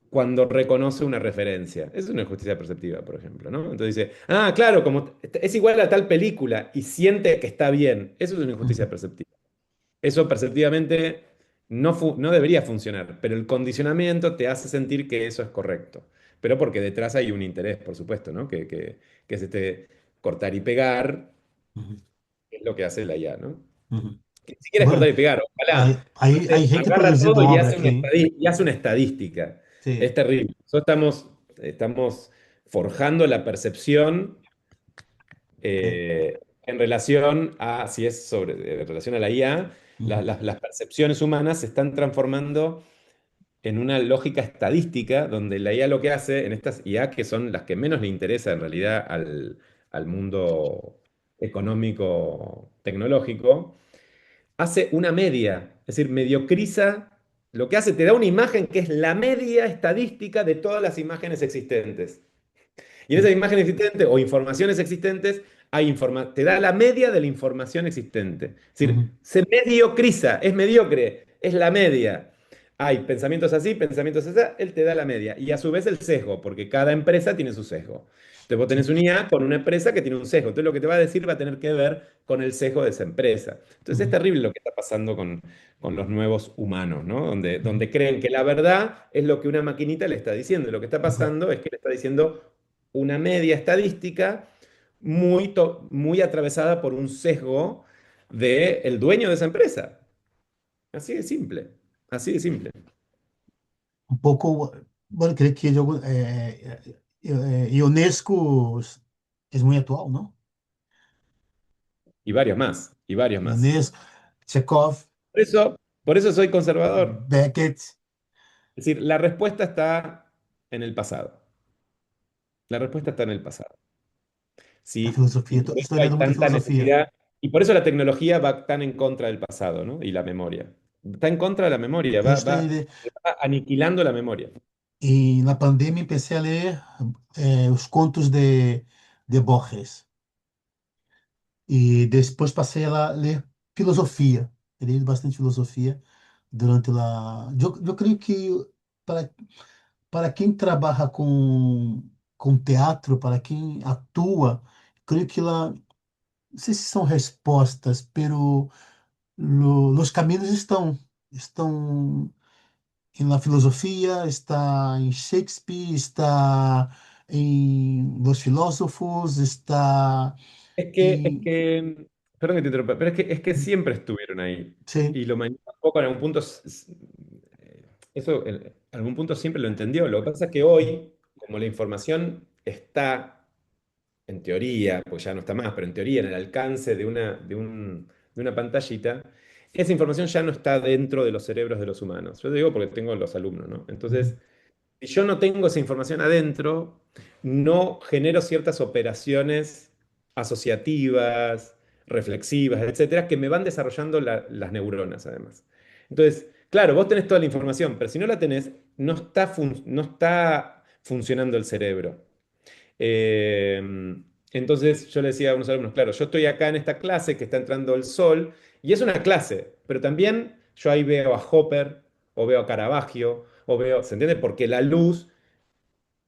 cuando reconoce una referencia. Es una injusticia perceptiva, por ejemplo, ¿no? Entonces dice, ah, claro, como es igual a tal película y siente que está bien. Eso es una injusticia uhum, perceptiva. Eso perceptivamente no debería funcionar, pero el condicionamiento te hace sentir que eso es correcto. Pero porque detrás hay un interés, por supuesto, ¿no? Que es este cortar y pegar, uhum, que es lo que hace la IA, ¿no? uhum. Que ni siquiera es cortar Bom, y pegar, aí, ojalá. aí, aí Entonces, gente agarra produzindo todo y obra hace aqui, hein? y hace una estadística. Es Sim. terrible. Nosotros estamos forjando la percepción Ok. en relación a, si es en relación a la IA, Uhum, las percepciones humanas se están transformando en una lógica estadística donde la IA lo que hace en estas IA, que son las que menos le interesa en realidad al mundo económico tecnológico, hace una media, es decir, mediocriza, lo que hace, te da una imagen que es la media estadística de todas las imágenes existentes. Y en esa sim. imagen existente o informaciones existentes, te da la media de la información existente. Es decir, Uhum, se mediocriza, es mediocre, es la media. Hay pensamientos así, él te da la media. Y a su vez el sesgo, porque cada empresa tiene su sesgo. Entonces vos tenés sim. un IA con una empresa que tiene un sesgo. Entonces lo que te va a decir va a tener que ver con el sesgo de esa empresa. Entonces es Uhum, terrible lo que está pasando con los nuevos humanos, ¿no? Donde, uhum, donde creen que la verdad es lo que una maquinita le está diciendo. Y lo que está uhum. pasando es que le está diciendo una media estadística muy atravesada por un sesgo del dueño de esa empresa. Así de simple, así de simple. Um pouco, bueno, creio que jogo, Ionesco é muito atual, não? Y varios más, y varios más. Ionesco, Chekhov, Por eso soy conservador. Beckett, Es decir, la respuesta está en el pasado. La respuesta está en el pasado. a Sí, y filosofia. por eso Estou hay lendo muita tanta filosofia. necesidad, y por eso la tecnología va tan en contra del pasado, ¿no? Y la memoria. Está en contra de la memoria, Eu va, estou va, va aniquilando la memoria. e na pandemia empecé a ler os contos de Borges e depois passei a ler. filosofia. He lido bastante filosofia durante lá. Eu creio que para, para quem trabalha com teatro, para quem atua, creio que lá, não sei se são respostas, pero os caminhos estão na filosofia, está em Shakespeare, está em los filósofos, está Es em... que, perdón que te interrumpa, pero es que siempre estuvieron ahí. Sim. Y lo un poco en algún punto, eso en algún punto siempre lo entendió. Lo que pasa es que hoy, como la información está, en teoría, pues ya no está más, pero en teoría en el alcance de una pantallita, esa información ya no está dentro de los cerebros de los humanos. Yo te digo porque tengo los alumnos, ¿no? Entonces, Uhum. si yo no tengo esa información adentro, no genero ciertas operaciones asociativas, reflexivas, etcétera, que me van desarrollando las neuronas, además. Entonces, claro, vos tenés toda la información, pero si no la tenés, no está funcionando el cerebro. Eh, entonces yo le decía a unos alumnos, claro, yo estoy acá en esta clase que está entrando el sol, y es una clase, pero también yo ahí veo a Hopper, o veo a Caravaggio, o veo, ¿se entiende? Porque la luz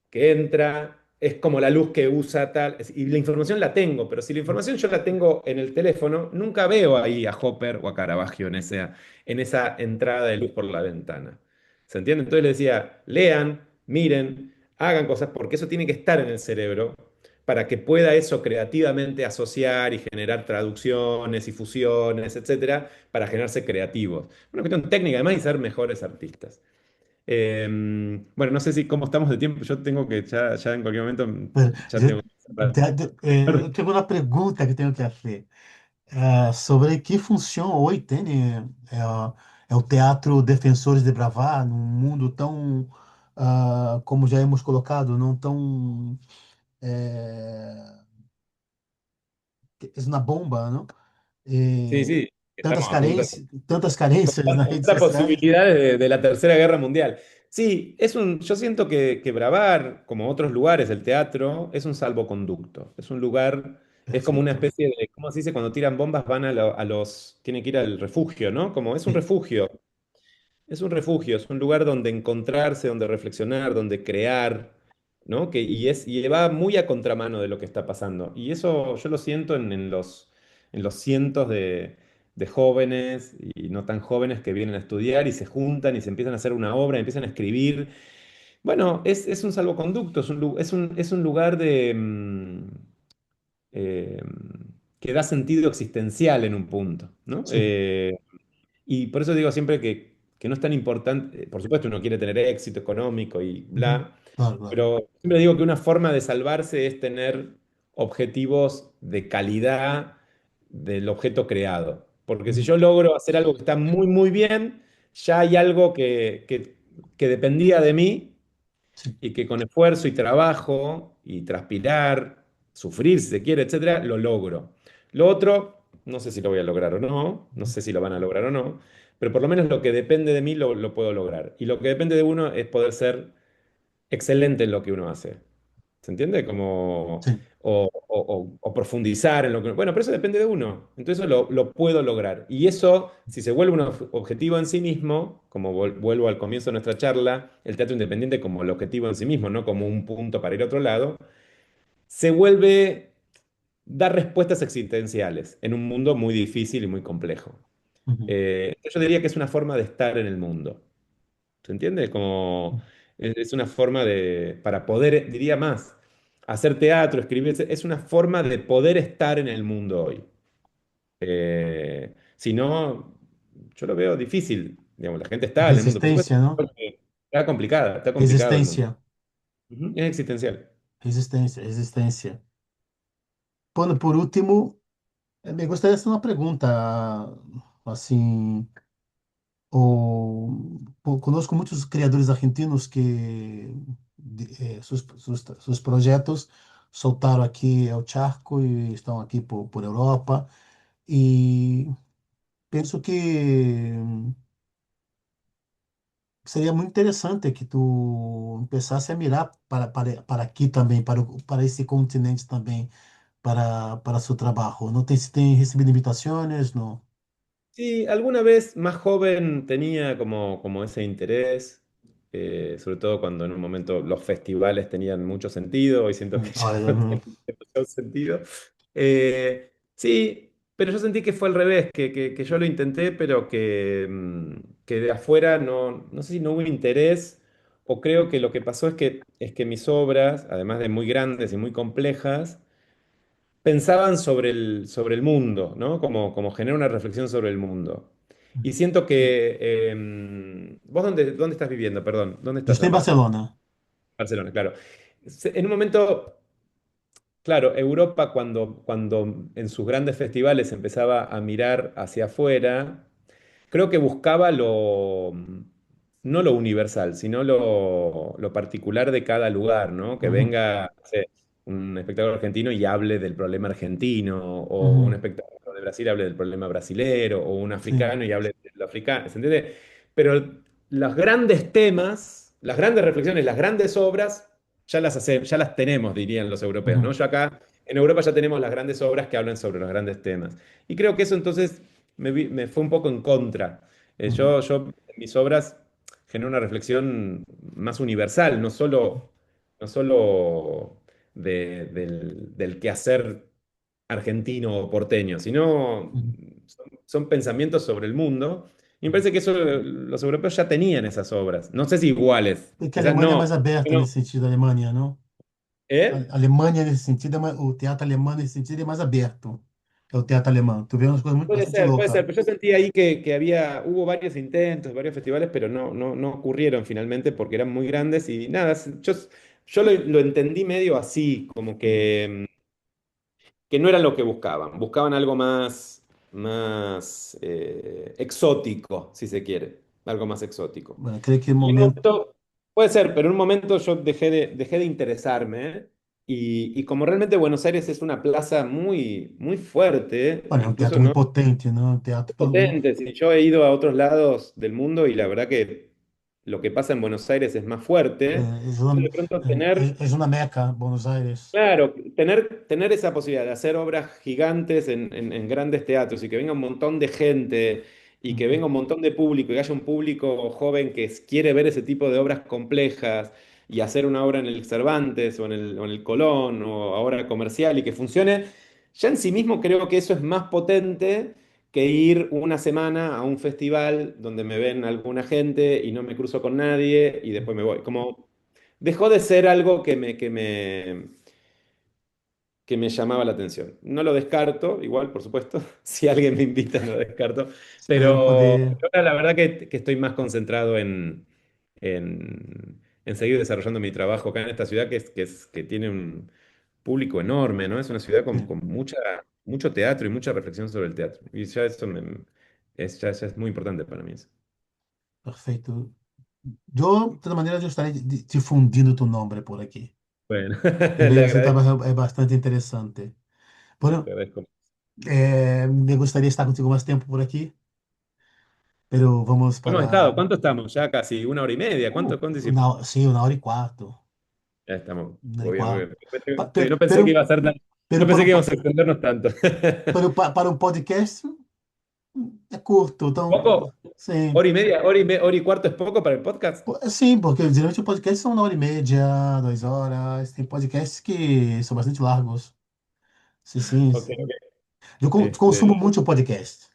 que entra es como la luz que usa tal, y la información la tengo, pero si la información yo la tengo en el teléfono, nunca veo ahí a Hopper o a Caravaggio en esa entrada de luz por la ventana. ¿Se entiende? Entonces le decía, lean, miren, hagan cosas, porque eso tiene que estar en el cerebro para que pueda eso creativamente asociar y generar traducciones y fusiones, etcétera, para generarse creativos. Una cuestión técnica, además, y ser mejores artistas. Bueno, no sé si cómo estamos de tiempo. Yo tengo que, ya en cualquier momento, ya tengo que cerrar. Eu tenho uma pergunta que tenho que fazer sobre que função hoje tem o teatro Defensores de Bravá num mundo tão, como já hemos colocado, não tão es una bomba, ¿no? Sí, Eh, sí, estamos a punto de tantas carencias en las redes las sociales. posibilidades de la Tercera Guerra Mundial. Sí, yo siento que Bravar, como otros lugares del teatro, es un salvoconducto. Es un lugar, es como una Perfecto. especie de, ¿cómo se dice? Cuando tiran bombas van a los, tienen que ir al refugio, ¿no? Como es un Sí. refugio. Es un refugio, es un lugar donde encontrarse, donde reflexionar, donde crear, ¿no? Y va muy a contramano de lo que está pasando. Y eso yo lo siento en los cientos de jóvenes y no tan jóvenes que vienen a estudiar y se juntan y se empiezan a hacer una obra, empiezan a escribir. Bueno, es un salvoconducto, es un lugar eh, que da sentido existencial en un punto, ¿no? Sí. Y por eso digo siempre que no es tan importante, por supuesto uno quiere tener éxito económico y Ujú. bla, Claro, claro. pero siempre digo que una forma de salvarse es tener objetivos de calidad del objeto creado. Porque si Ujú. yo logro hacer algo que está muy, muy bien, ya hay algo que dependía de mí Sí. y que con esfuerzo y trabajo y transpirar, sufrir si se quiere, etcétera, lo logro. Lo otro, no sé si lo voy a lograr o no, no sé si lo van a lograr o no, pero por lo menos lo que depende de mí lo puedo lograr. Y lo que depende de uno es poder ser excelente en lo que uno hace. ¿Se entiende? Como, Sí. o profundizar en lo que... Bueno, pero eso depende de uno. Entonces eso lo puedo lograr. Y eso, si se vuelve un objetivo en sí mismo, como vuelvo al comienzo de nuestra charla, el teatro independiente como el objetivo en sí mismo, no como un punto para ir a otro lado, se vuelve dar respuestas existenciales en un mundo muy difícil y muy complejo. Ujú. Yo diría que es una forma de estar en el mundo. ¿Se entiende? Como es una forma para poder, diría más, hacer teatro, escribir, es una forma de poder estar en el mundo hoy. Si no, yo lo veo difícil. Digamos, la gente está en el mundo, por supuesto, Resistência, não? porque está complicado el mundo. Resistência. Ujú, es existencial. Resistência. Resistência. Bueno, por último, me gostaria de fazer uma pergunta, assim, conosco muitos criadores argentinos que seus projetos soltaram aqui ao Charco e estão aqui por Europa. E penso que seria muito interessante que tu começasse a mirar para aqui também, para esse continente também, para seu trabalho. Não tem se tem recebido invitações, não? Sí, alguna vez más joven tenía como ese interés, sobre todo cuando en un momento los festivales tenían mucho sentido y siento que ya Olha, no tienen demasiado sentido. Sí, pero yo sentí que fue al revés, que yo lo intenté, pero que de afuera no sé si no hubo interés o creo que lo que pasó es que mis obras, además de muy grandes y muy complejas, pensaban sobre el mundo, ¿no? Como generar una reflexión sobre el mundo. Y siento que... ¿vos dónde estás viviendo? Perdón, ¿dónde eu estás estou em ahora? Barcelona. Barcelona, claro. En un momento, claro, Europa cuando en sus grandes festivales empezaba a mirar hacia afuera, creo que buscaba no lo universal, sino lo particular de cada lugar, ¿no? Que Uhum, venga, no sé, un espectador argentino y hable del problema argentino, o un uhum, espectador de Brasil hable del problema brasilero, o un sim. africano y hable de lo africano, ¿se entiende? Pero los grandes temas, las grandes reflexiones, las grandes obras, ya las tenemos, dirían los europeos, ¿no? Uhum, Yo acá, en Europa ya tenemos las grandes obras que hablan sobre los grandes temas. Y creo que eso entonces me fue un poco en contra. uhum, En mis obras genero una reflexión más universal, no solo del quehacer argentino o porteño, sino uhum. son pensamientos sobre el mundo. Y me parece que eso los europeos ya tenían esas obras. No sé si iguales, Porque a quizás Alemanha é no. mais aberta no. nesse sentido, a Alemanha, não? ¿Eh? A Alemanha, nesse sentido, o teatro alemão, nesse sentido, é mais aberto. É o teatro alemão. Tu vê umas coisas muito, bastante Puede loucas. ser, pero yo sentí ahí que hubo varios intentos, varios festivales, pero no ocurrieron finalmente porque eran muy grandes y nada, yo lo entendí medio así, como Uhum. que no era lo que buscaban, buscaban algo más exótico, si se quiere, algo más exótico. Eu creio que no Y en un momento. momento, puede ser, pero en un momento yo dejé de interesarme y como realmente Buenos Aires es una plaza muy, muy fuerte, Olha, é um teatro incluso muito no potente, não? Um teatro todo mundo. potentes. Y yo he ido a otros lados del mundo y la verdad que lo que pasa en Buenos Aires es más fuerte. Entonces, de pronto És uma meca, Buenos Aires. claro, tener esa posibilidad de hacer obras gigantes en grandes teatros y que venga un montón de gente y que venga Uhum. un montón de público y haya un público joven que quiere ver ese tipo de obras complejas y hacer una obra en el Cervantes o en el Colón o ahora comercial y que funcione, ya en sí mismo creo que eso es más potente que ir una semana a un festival donde me ven alguna gente y no me cruzo con nadie y después me voy. Como dejó de ser algo que me llamaba la atención. No lo descarto, igual, por supuesto, si alguien me invita, no lo descarto, Espero pero poder. ahora la verdad que estoy más concentrado en seguir desarrollando mi trabajo acá en esta ciudad que tiene un público enorme, ¿no? Es una ciudad con, Sim, con mucho teatro y mucha reflexión sobre el teatro. Y ya eso ya es muy importante para mí eso. perfeito. Eu, de toda maneira, eu estarei difundindo tu nome por aqui. Bueno, Eu le vejo que agradezco, é bastante interessante. le Bueno, agradezco. me gostaria de estar contigo mais tempo por aqui, pero vamos Hemos estado, para. ¿cuánto estamos? Ya casi 1 hora y media. ¿Cuánto hicimos? Sim, 1 hora e 4. Ya estamos. Una hora Muy e bien, muy quatro. bien. Pa- Sí, Pero, no pensé que pero, iba a ser tan, pero, no para pensé um, que íbamos a extendernos tanto. para um podcast é curto, então, ¿Poco? sim. ¿Hora y media, hora y cuarto es poco para el podcast? Sim, porque geralmente o podcast são 1 hora e media, 2 horas. Tem podcasts que são bastante largos. Sim, sim. Ok, ok. Eu consumo Este, muito podcast.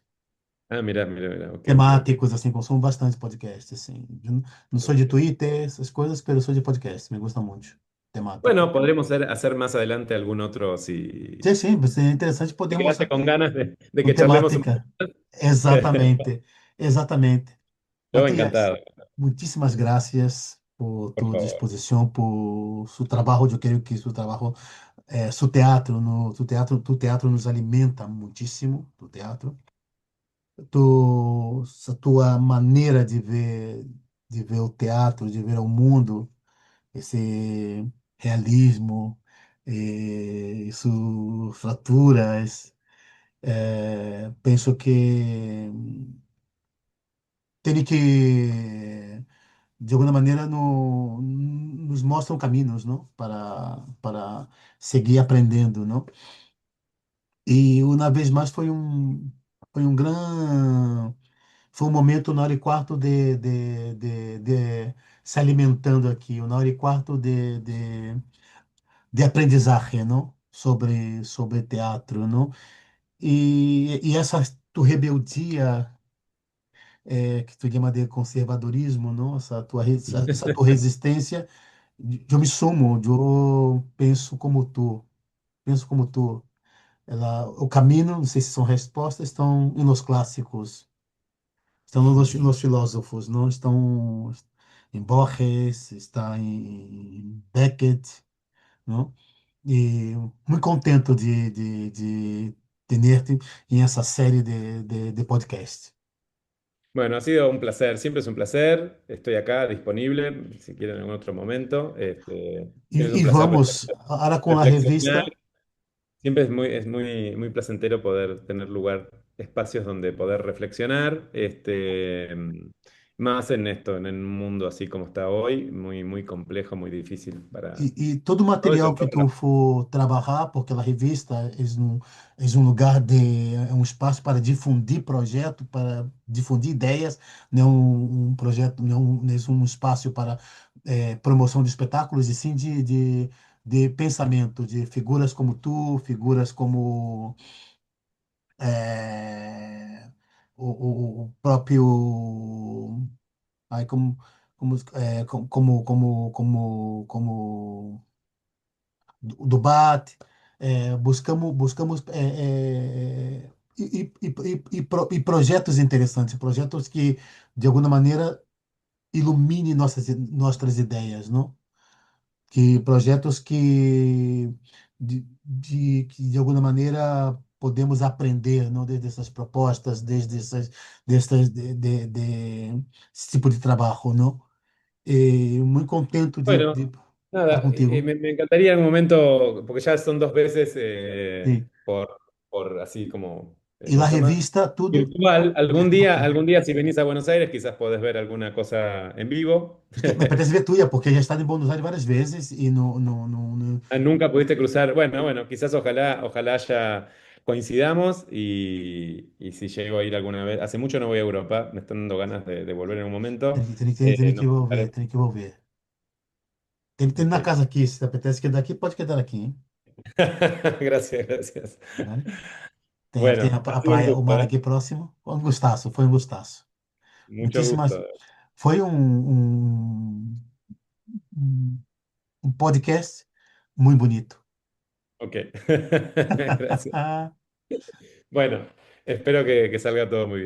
mira, mira, mira. Ok, ok, ok. Temáticos, assim, consumo bastante podcast, assim. Eu não sou de Twitter, essas coisas, mas eu sou de podcast, me gusta muito. Bueno, Temático. podremos hacer más adelante algún otro si Sim, sim, seria interessante, te podemos, quedaste con ganas de com que charlemos un temática. poco más. Exatamente, exatamente. Yo Matías, encantado, muitíssimas gracias por por tu favor. disposição, por seu trabalho. Eu creio que seu trabalho, seu teatro, tu teatro nos alimenta muitíssimo, tu teatro. A tua maneira de ver o teatro, de ver o mundo, esse realismo, isso fraturas. Penso que teria que, de alguma maneira, nos mostram caminhos, não? Para seguir aprendendo, não? E uma vez mais foi foi um gran, foi um momento, 1 hora e quarto de se alimentando aqui, 1 hora e quarto de aprendizagem, não? Sobre teatro, não? E essa tua rebeldia, que tu chama de conservadorismo, não? Essa tua resistência, eu me sumo, eu penso como tu. O caminho, não sei se são respostas, estão nos clássicos, estão nos filósofos, não estão em Borges, está em Beckett, não? E muito contento de tenerte em essa série de podcast. Bueno, ha sido un placer, siempre es un placer. Estoy acá disponible si quieren en algún otro momento. Siempre es un E placer vamos, ahora com a reflexionar. revista, Siempre muy placentero poder tener lugar, espacios donde poder reflexionar, más en esto, en un mundo así como está hoy, muy complejo, muy difícil para e todo o todo material que sector. tu for trabalhar, porque a revista é um lugar é um espaço para difundir projeto, para difundir ideias, não um projeto, não é um espaço para promoção de espetáculos, e sim de pensamento, de figuras como tu, figuras como o próprio, ai, como do BAT, buscamos e projetos interessantes, projetos que, de alguma maneira, iluminem nossas ideias, não? Que projetos que, de alguma maneira, podemos aprender, não? Desde essas propostas, desde esse tipo de trabalho, não? E muito contente Bueno, de estar nada, contigo. me encantaría en algún momento, porque ya son 2 veces Sim. por así como, E ¿cómo na se llama? revista, tudo. Virtual. Ok. Algún día si venís a Buenos Aires, quizás podés ver alguna cosa en vivo. Me apetece ver tuya, porque já está em Buenos Aires várias vezes e Ah, nunca pudiste cruzar. Bueno, quizás ojalá ya coincidamos y si llego a ir alguna vez. Hace mucho no voy a Europa, me están dando ganas de volver en un momento. tem que Nos envolver, juntaremos. tem que envolver. Tem na Ok. casa aqui, se te apetece quedar aqui, pode quedar aqui, hein? Gracias. Vale? Tem Bueno, ha a sido un praia, o mar gusto, ¿eh? aqui próximo. Foi um gustaço. Mucho Muitíssimas. gusto. Foi um, um podcast muito bonito. Ok. Gracias. Bueno, espero que salga todo muy bien.